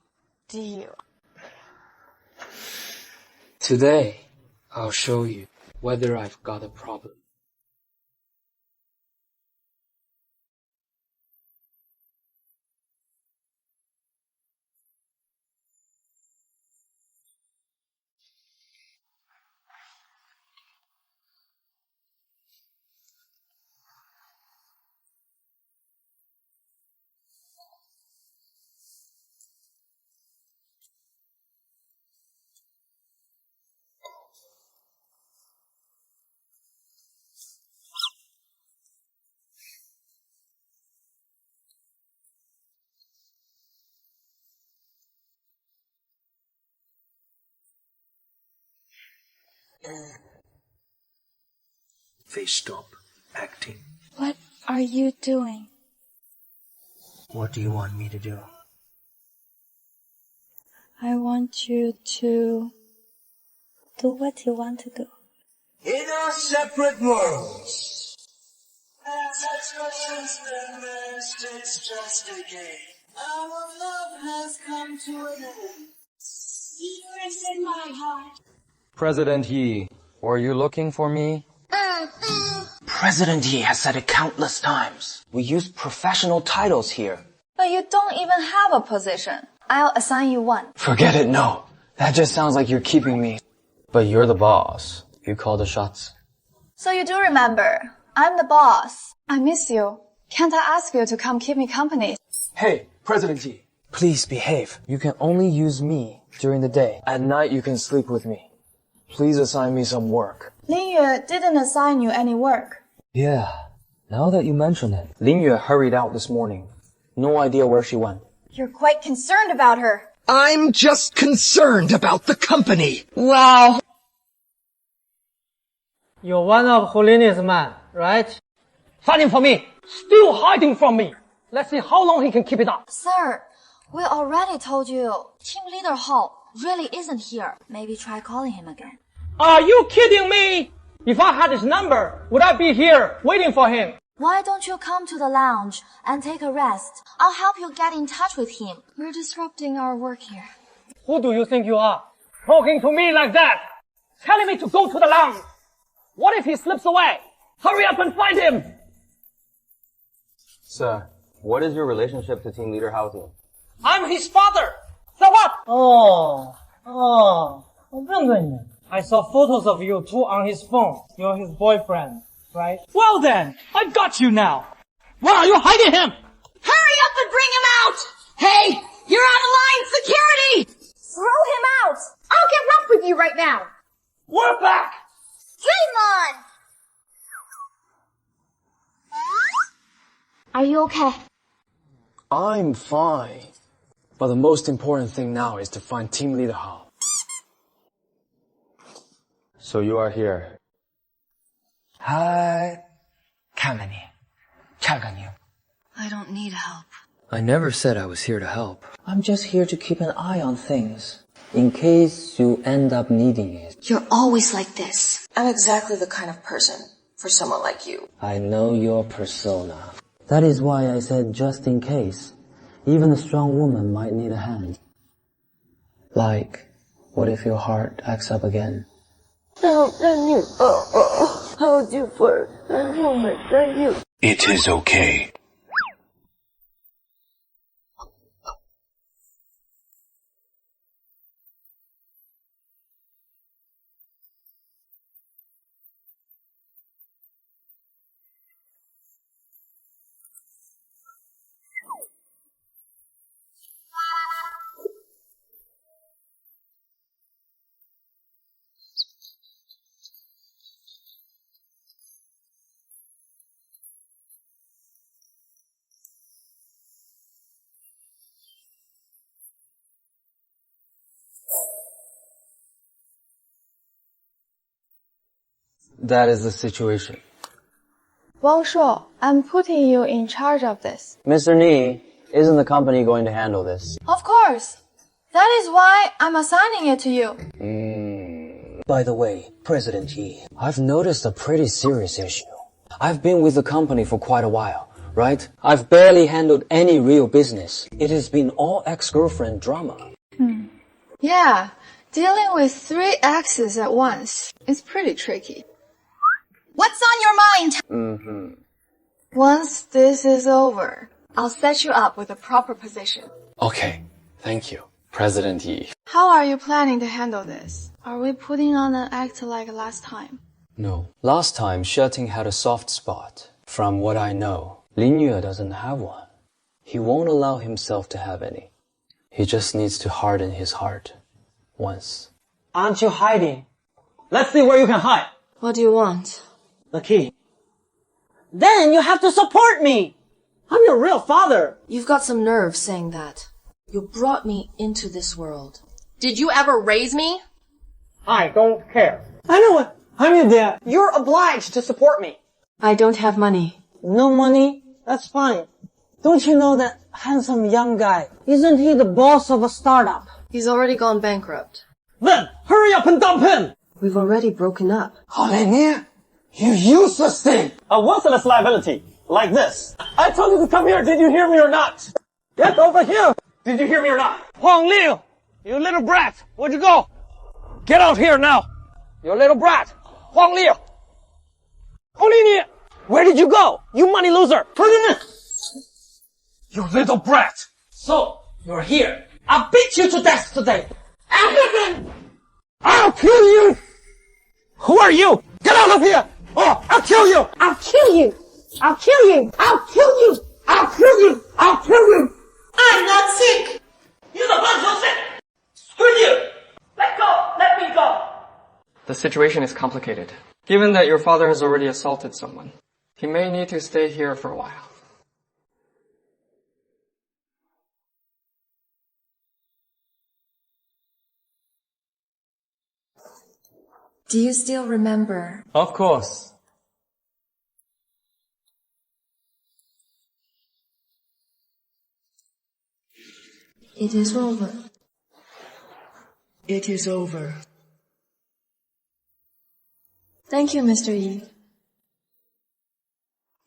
do you? Today, I'll show you whether I've got a problem. Please stop acting. What are you doing? What do you want me to do? I want you to do what you want to do. In our separate worlds. It's just a game. Our love has come to an end. Secrets in my heart. President Yi, were you looking for me? President Yi has said it countless times. We use professional titles here. But you don't even have a position. I'll assign you one. Forget it, no. That just sounds like you're keeping me. But you're the boss. You call the shots. So you do remember, I'm the boss. I miss you. Can't I ask you to come keep me company? Hey, President Yi, please behave. You can only use me during the day. At night you can sleep with me. Please assign me some work. Lin Yue didn't assign you any work. Yeah, now that you mention it. Lin Yue hurried out this morning. No idea where she went. You're quite concerned about her. I'm just concerned about the company. Wow. You're one of Holin's men, right? Fighting for me. Still hiding from me. Let's see how long he can keep it up. Sir, we already told you. Team Leader Hall really isn't here. Maybe try calling him again. Are you kidding me? If I had his number, would I be here waiting for him? Why don't you come to the lounge and take a rest? I'll help you get in touch with him. We're disrupting our work here. Who do you think you are? Talking to me like that? Telling me to go to the lounge? What if he slips away? Hurry up and find him! Sir, what is your relationship to Team Leader Housing? I'm his father! So what? I saw photos of you two on his phone. You're his boyfriend, right? Well then, I got you now. Where are you hiding him? Hurry up and bring him out! Hey, you're out of line, security! Throw him out! I'll get rough with you right now. We're back! Game on! Are you okay? I'm fine. But the most important thing now is to find Team Leader Hall. So you are here. Hi.看了你，查看你。 I don't need help. I never said I was here to help. I'm just here to keep an eye on things. In case you end up needing it. You're always like this. I'm exactly the kind of person for someone like you. I know your persona. That is why I said just in case. Even a strong woman might need a hand. Like, what if your heart acts up again? It is okay. That is the situation. Wang Shuo, I'm putting you in charge of this. Mr. Ni, isn't the company going to handle this? Of course. That is why I'm assigning it to you. By the way, President Yi, I've noticed a pretty serious issue. I've been with the company for quite a while, right? I've barely handled any real business. It has been all ex-girlfriend drama. Yeah, dealing with 3 exes at once is pretty tricky. What's on your mind? Once this is over, I'll set you up with a proper position. Okay, thank you, President Yi. How are you planning to handle this? Are we putting on an act like last time? No. Last time, Sheting had a soft spot. From what I know, Lin Yue doesn't have one. He won't allow himself to have any. He just needs to harden his heart. Once. Aren't you hiding? Let's see where you can hide. What do you want? The key. Then you have to support me. I'm your real father. You've got some nerve saying that. You brought me into this world. Did you ever raise me? I don't care. I know it. I'm your dad. You're obliged to support me. I don't have money. No money? That's fine. Don't you know that handsome young guy? Isn't he the boss of a startup? He's already gone bankrupt. Then, hurry up and dump him! We've already broken up. Holinir, you useless thing! A worthless liability, like this. I told you to come here, did you hear me or not? Get over here! Did you hear me or not? Huang Liu, you little brat, where'd you go? Get out here now! You little brat! Huang Liu! Holinir, where did you go? You money loser! You little brat! So, you're here. I'll beat you to death today! I'll kill you! Who are you? Get out of here! Oh, I'll kill you! I'll kill you! I'll kill you! I'll kill you! I'll kill you! I'll kill you! I'm not sick! You're the one who's sick! Screw you! Let go! Let me go! The situation is complicated. Given that your father has already assaulted someone, he may need to stay here for a while. Do you still remember? Of course. It is over. It is over. Thank you, Mr. Yi.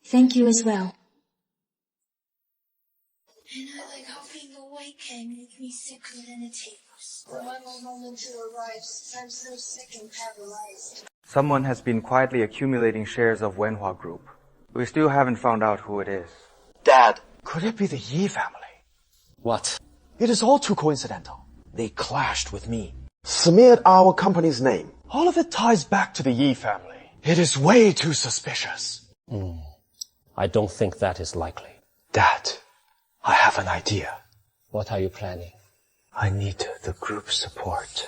Thank you as well. And I like how being awake can make me sicker than it takes. When my moment arrives, I'm so sick and paralyzed. Someone has been quietly accumulating shares of Wenhua Group. We still haven't found out who it is. Dad, could it be the Yi family? What? It is all too coincidental. They clashed with me, smeared our company's name. All of it ties back to the Yi family. It is way too suspicious. I don't think that is likely. Dad, I have an idea. What are you planning? I need the group's support.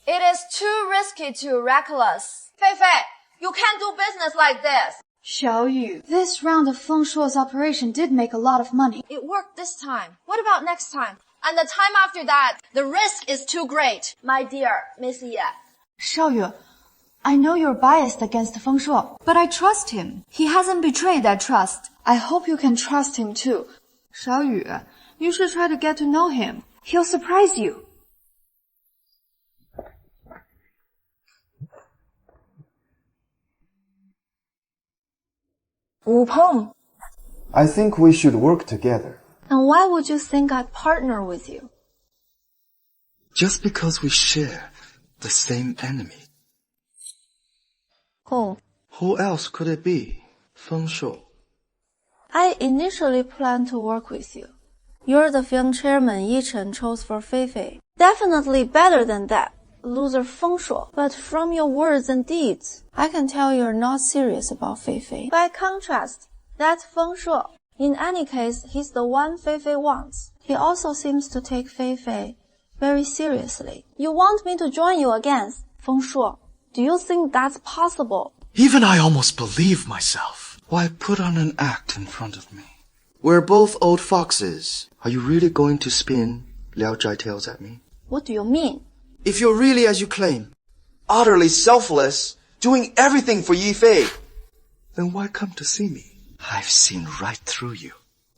It is too risky, too reckless. Fei Fei, you can't do business like this. Xiaoyu, this round of Feng Shuo's operation did make a lot of money. It worked this time. What about next time? And the time after that? The risk is too great. My dear Miss Ye. Xiaoyu, I know you're biased against Feng Shuo, but I trust him. He hasn't betrayed that trust. I hope you can trust him too. Xiaoyu, you should try to get to know him. He'll surprise you. Wu Peng. I think we should work together. And why would you think I'd partner with you? Just because we share the same enemy. Who? Who else could it be? Feng Shuo. I initially planned to work with you. You're the film chairman Yi Chen chose for Fei Fei. Definitely better than that loser Feng Shuo. But from your words and deeds, I can tell you're not serious about Fei Fei. By contrast, that Feng Shuo. In any case, he's the one Fei Fei wants. He also seems to take Fei Fei very seriously. You want me to join you against Feng Shuo? Do you think that's possible? Even I almost believe myself. Why put on an act in front of me? We're both old foxes. Are you really going to spin Liao Zhai tales at me? What do you mean? If you're really, as you claim, utterly selfless, doing everything for Yi Fei, then why come to see me? I've seen right through you.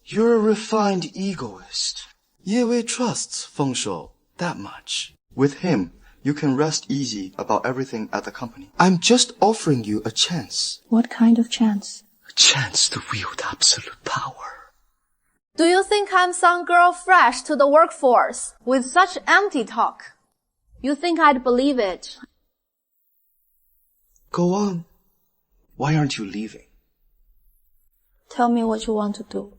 You're a refined egoist. Ye Wei trusts Feng Shuo that much. With him, you can rest easy about everything at the company. I'm just offering you a chance. What kind of chance? A chance to wield absolute power. Do you think I'm some girl fresh to the workforce with such empty talk? You think I'd believe it? Go on. Why aren't you leaving? Tell me what you want to do.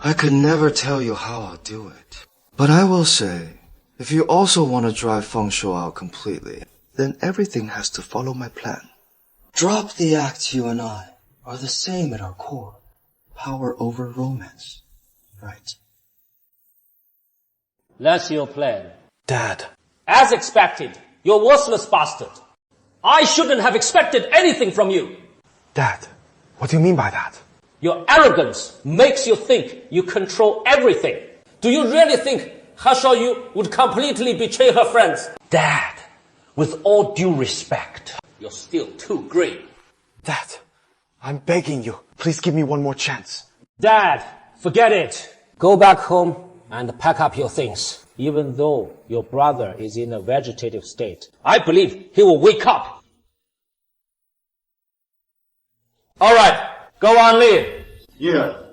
I could never tell you how I'll do it. But I will say, if you also want to drive Feng Shuo out completely, then everything has to follow my plan. Drop the act you and I are the same at our core. Power over romance. Right? That's your plan. Dad. As expected, you're worthless bastard. I shouldn't have expected anything from you. Dad, what do you mean by that? Your arrogance makes you think you control everything. Do you really think Ha Shaoyu would completely betray her friends? Dad, with all due respect, you're still too green. Dad, I'm begging you, please give me one more chance. Dad, forget it. Go back home and pack up your things. Even though your brother is in a vegetative state, I believe he will wake up. All right, go on, leave. Yeah.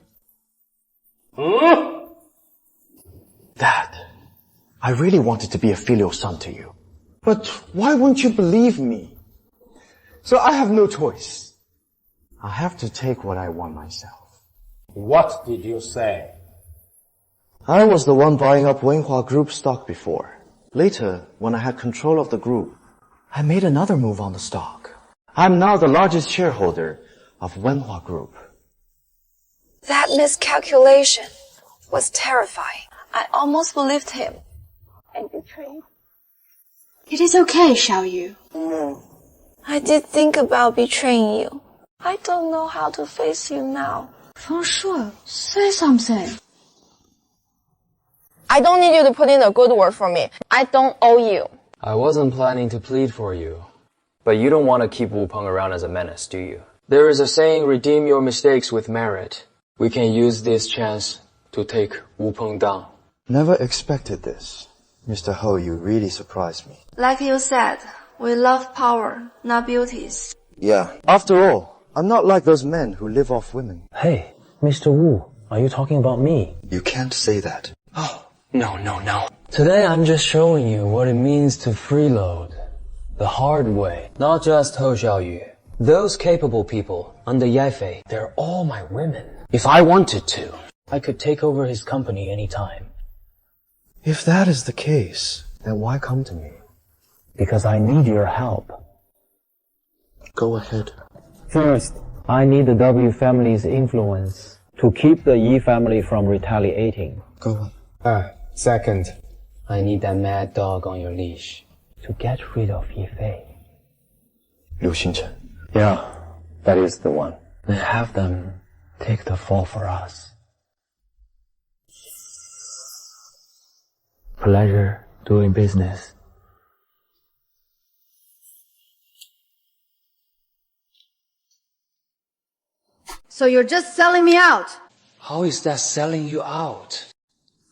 Dad, I really wanted to be a filial son to you. But why won't you believe me? So I have no choice. I have to take what I want myself. What did you say? I was the one buying up Wenhua Group stock before. Later, when I had control of the group, I made another move on the stock. I'm now the largest shareholder of Wenhua Group. That miscalculation was terrifying. I almost believed him and betrayed. It is okay, Xiaoyu. I did think about betraying you. I don't know how to face you now. Fengshui, say something. I don't need you to put in a good word for me. I don't owe you. I wasn't planning to plead for you. But you don't want to keep Wu Peng around as a menace, do you? There is a saying, redeem your mistakes with merit. We can use this chance to take Wu Peng down. Never expected this. Mr. Ho, you really surprised me. Like you said, we love power, not beauties. Yeah. After all, I'm not like those men who live off women. Hey, Mr. Wu, are you talking about me? You can't say that. Oh, no. Today I'm just showing you what it means to freeload. The hard way. Not just Hou Xiaoyu. Those capable people under Yaifei, they're all my women. If I wanted to, I could take over his company anytime. If that is the case, then why come to me? Because I need your help. Go ahead. First, I need the W family's influence to keep the Yi family from retaliating. Go on. Second, I need that mad dog on your leash. To get rid of Yifei. Liu Xinchen. Yeah, that is the one. And have them take the fall for us. Pleasure doing business. So you're just selling me out? How is that selling you out?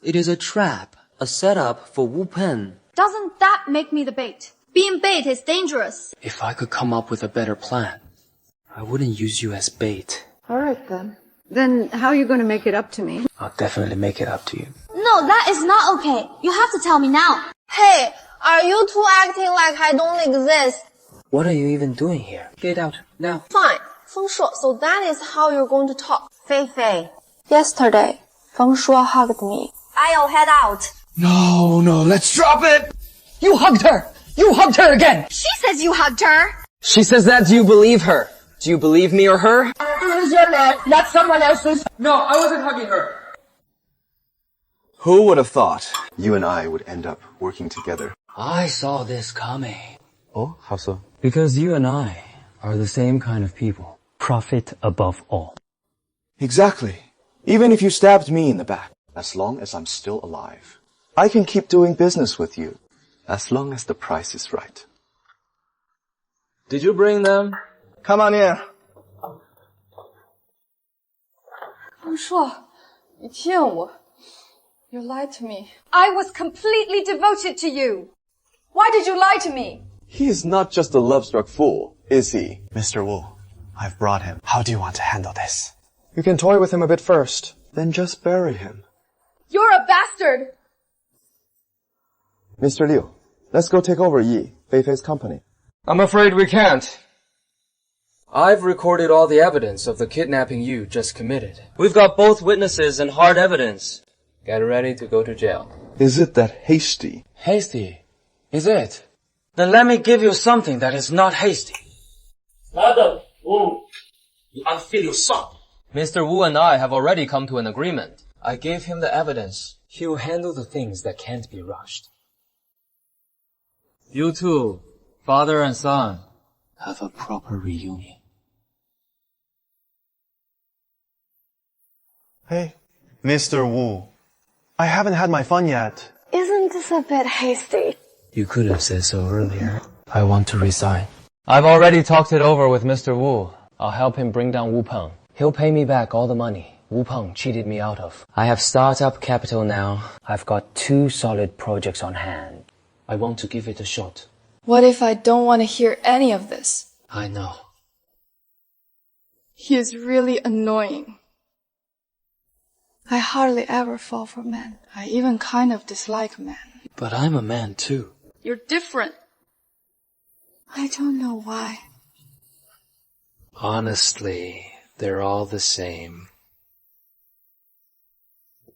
It is a trap, a setup for Wu Peng. Doesn't that make me the bait? Being bait is dangerous. If I could come up with a better plan, I wouldn't use you as bait. Alright then. Then how are you going to make it up to me? I'll definitely make it up to you. No, that is not okay. You have to tell me now. Hey, are you two acting like I don't exist? What are you even doing here? Get out, now. Fine. Feng Shuo, so that is how you're going to talk. Fei Fei. Yesterday, Feng Shuo hugged me. I'll head out. No, let's drop it! You hugged her! You hugged her again! She says you hugged her. She says that, do you believe her? Do you believe me or her? It is your man, not someone else's. No, I wasn't hugging her. Who would have thought you and I would end up working together? I saw this coming. Oh, how so? Because you and I are the same kind of people. Profit above all. Exactly. Even if you stabbed me in the back. As long as I'm still alive, I can keep doing business with you. As long as the price is right. Did you bring them? Come on in. 方硕，你骗我 You lied to me. I was completely devoted to you. Why did you lie to me? He is not just a love-struck fool, is he? Mr. Wu, I've brought him. How do you want to handle this? You can toy with him a bit first, then just bury him. You're a bastard! Mr. Liu, let's go take over Yi, Feifei's company. I'm afraid we can't. I've recorded all the evidence of the kidnapping you just committed. We've got both witnesses and hard evidence. Get ready to go to jail. Is it that hasty? Hasty? Is it? Then let me give you something that is not hasty. Madam Wu, you unfilial son. Mr. Wu and I have already come to an agreement. I gave him the evidence. He'll handle the things that can't be rushed. You two, father and son, have a proper reunion. Hey, Mr. Wu, I haven't had my fun yet. Isn't this a bit hasty? You could have said so earlier. I want to resign. I've already talked it over with Mr. Wu. I'll help him bring down Wu Peng. He'll pay me back all the money Wu Peng cheated me out of. I have startup capital now. I've got 2 solid projects on hand. I want to give it a shot. What if I don't want to hear any of this? I know. He is really annoying. I hardly ever fall for men. I even kind of dislike men. But I'm a man too. You're different. I don't know why. Honestly, they're all the same.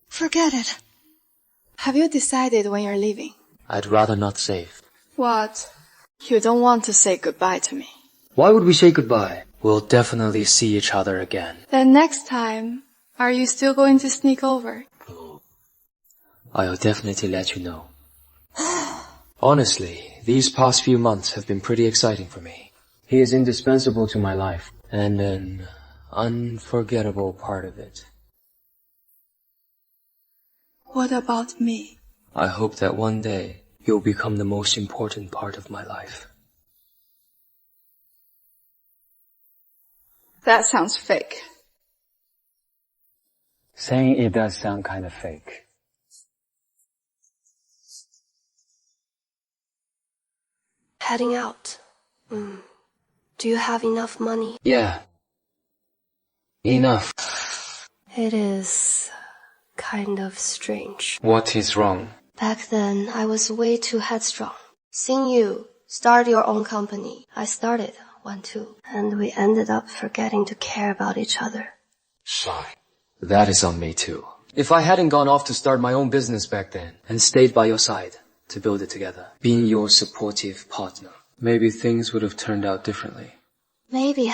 Forget it. Have you decided when you're leaving? I'd rather not say. What? You don't want to say goodbye to me. Why would we say goodbye? We'll definitely see each other again. Then next time, Are you still going to sneak over? I'll definitely let you know. Honestly, these past few months have been pretty exciting for me. He is indispensable to my life, and an unforgettable part of it. What about me? I hope that one day you'll become the most important part of my life. That sounds fake. Saying it does sound kind of fake. Heading out. Do you have enough money? Yeah. Enough. It is kind of strange. What is wrong? Back then, I was way too headstrong. Seeing you start your own company, I started one too. And we ended up forgetting to care about each other. Shy. That is on me too. If I hadn't gone off to start my own business back then, and stayed by your side to build it together, being your supportive partner, maybe things would have turned out differently. Maybe.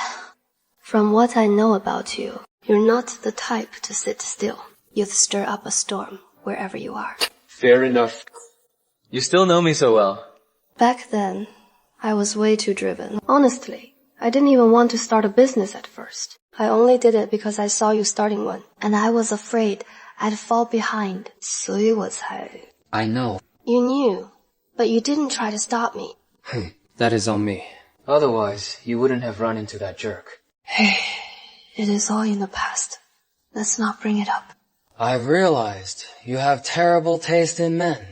From what I know about you, you're not the type to sit still. You'd stir up a storm wherever you are. Fair enough. You still know me so well. Back then, I was way too driven. Honestly, I didn't even want to start a business at first. I only did it because I saw you starting one, and I was afraid I'd fall behind. 所以我才... I know. You knew, but you didn't try to stop me. That is on me. Otherwise, you wouldn't have run into that jerk. Hey, it is all in the past. Let's not bring it up. I've realized you have terrible taste in men.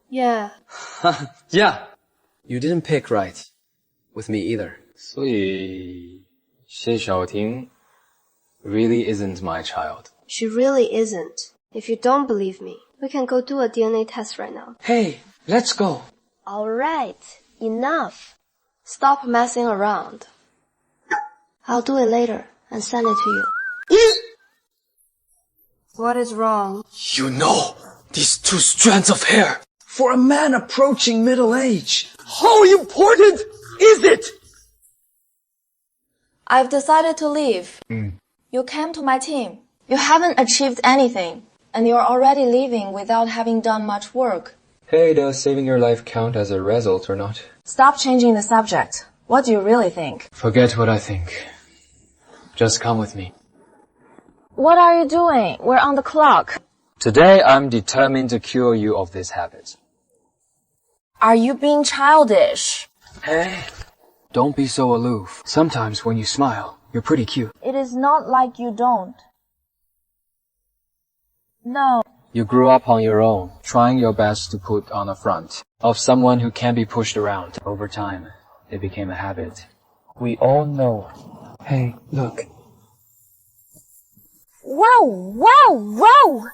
Yeah. Yeah. You didn't pick right. With me either. 所以谢小婷 really isn't my child. She really isn't. If you don't believe me, we can go do a DNA test right now. Hey, let's go. Alright, enough. Stop messing around. I'll do it later and send it to you. What is wrong? You know, these 2 strands of hair, for a man approaching middle age, how important is it? I've decided to leave. You came to my team. You haven't achieved anything, and you're already leaving without having done much work. Hey, does saving your life count as a result or not? Stop changing the subject. What do you really think? Forget what I think. Just come with me. What are you doing? We're on the clock. Today, I'm determined to cure you of this habit. Are you being childish? Hey. Don't be so aloof. Sometimes when you smile, you're pretty cute. It is not like you don't. No. You grew up on your own, trying your best to put on a front of someone who can't be pushed around. Over time, it became a habit. We all know. Hey, look. Whoa, whoa, whoa!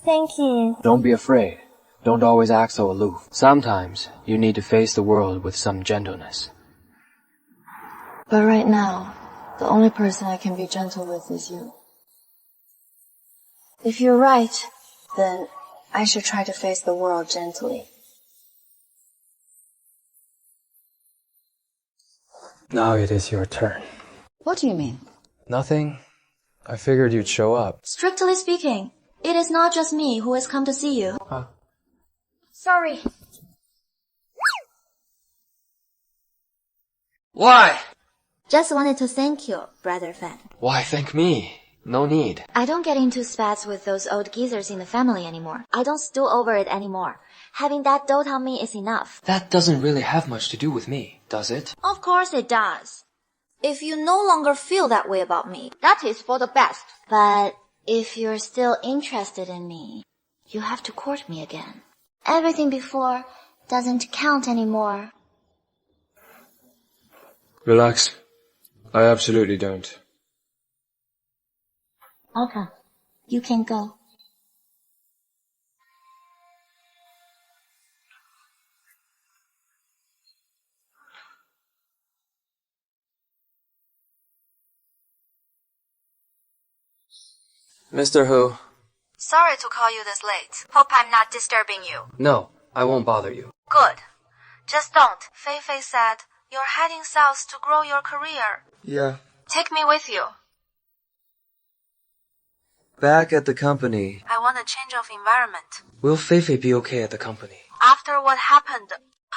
Thank you. Don't be afraid. Don't always act so aloof. Sometimes, you need to face the world with some gentleness. But right now, the only person I can be gentle with is you. If you're right, then I should try to face the world gently. Now it is your turn. What do you mean? Nothing. I figured you'd show up. Strictly speaking, it is not just me who has come to see you. Sorry. Why? Just wanted to thank you, brother Fan. Why thank me? No need. I don't get into spats with those old geezers in the family anymore. I don't stew over it anymore. Having that dote on me is enough. That doesn't really have much to do with me, does it? Of course it does. If you no longer feel that way about me, that is for the best. But if you're still interested in me, you have to court me again. Everything before doesn't count anymore. Relax. I absolutely don't. Okay. You can go. Mr. Hu. Sorry to call you this late. Hope I'm not disturbing you. No, I won't bother you. Good. Just don't. Fei said you're heading south to grow your career. Yeah. Take me with you. Back at the company. I want a change of environment. Will Fei be okay at the company? After what happened,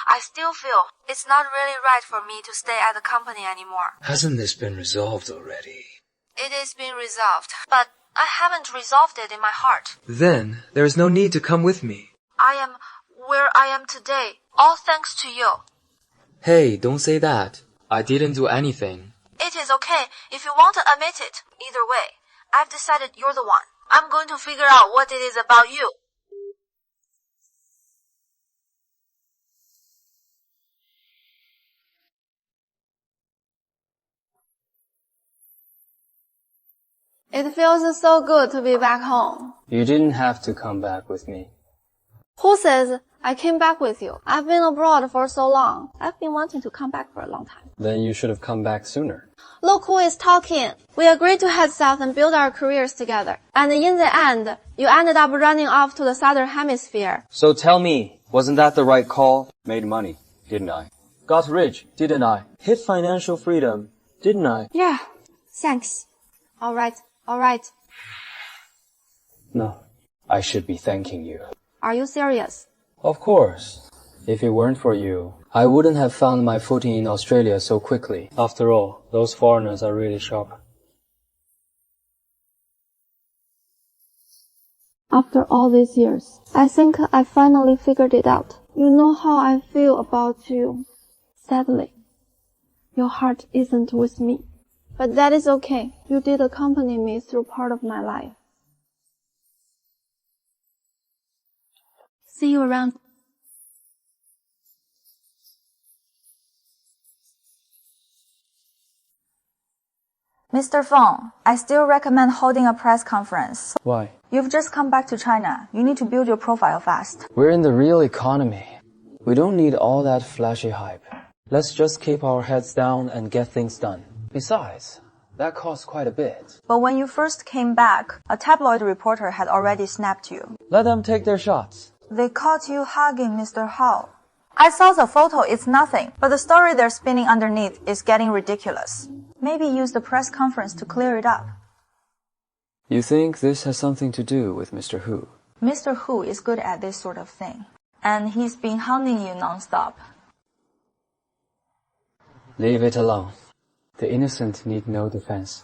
I still feel it's not really right for me to stay at the company anymore. Hasn't this been resolved already? It is being resolved, but I haven't resolved it in my heart. Then, there is no need to come with me. I am where I am today, all thanks to you. Hey, don't say that. I didn't do anything. It is okay if you want to admit it. Either way, I've decided you're the one. I'm going to figure out what it is about you. It feels so good to be back home. You didn't have to come back with me. Who says I came back with you? I've been abroad for so long. I've been wanting to come back for a long time. Then you should have come back sooner. Look who is talking. We agreed to head south and build our careers together. And in the end, you ended up running off to the southern hemisphere. So tell me, wasn't that the right call? Made money, didn't I? Got rich, didn't I? Hit financial freedom, didn't I? Yeah, thanks. All right. No, I should be thanking you. Are you serious? Of course. If it weren't for you, I wouldn't have found my footing in Australia so quickly. After all, those foreigners are really sharp. After all these years, I think I finally figured it out. You know how I feel about you. Sadly, your heart isn't with me. But that is okay. You did accompany me through part of my life. See you around. Mr. Feng, I still recommend holding a press conference. Why? You've just come back to China. You need to build your profile fast. We're in the real economy. We don't need all that flashy hype. Let's just keep our heads down and get things done. Besides, that costs quite a bit. But when you first came back, a tabloid reporter had already snapped you. Let them take their shots. They caught you hugging Mr. Hao. I saw the photo, it's nothing, but the story they're spinning underneath is getting ridiculous. Maybe use the press conference to clear it up. You think this has something to do with Mr. Hu? Mr. Hu is good at this sort of thing, and he's been hounding you non-stop. Leave it alone. The innocent need no defense.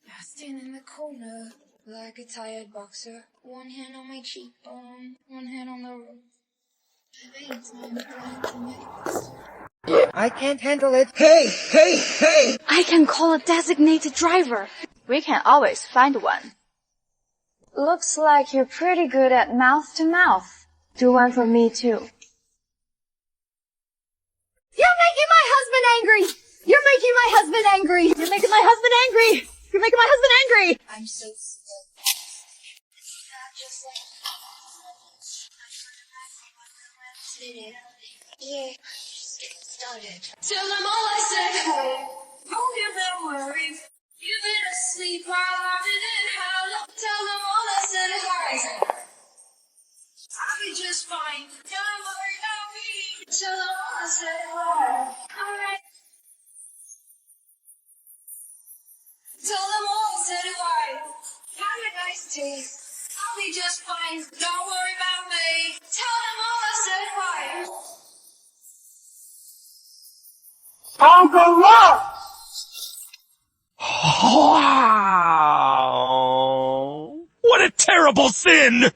I stand in the corner like a tired boxer. One hand on my cheekbone, one hand on the roof. Yeah, I can't handle it. Hey! I can call a designated driver. We can always find one. Looks like you're pretty good at mouth to mouth. Do one for me too. You're making my husband angry! You're making my husband angry! You're making my husband angry! You're making my husband angry! I'm so sick. It's not just like yeah, started. Tell them all I said, hey, hope you've been worried. You've been asleep while I've been in hell. Tell them all I said, hi. I'll be just fine. Don't worry about me. Tell them all I said, hi. Alright. Tell them all I said, hi. Have a nice day. I'll be just fine. Don't worry about me. Tell them all I said, hi. Wow! What a terrible sin!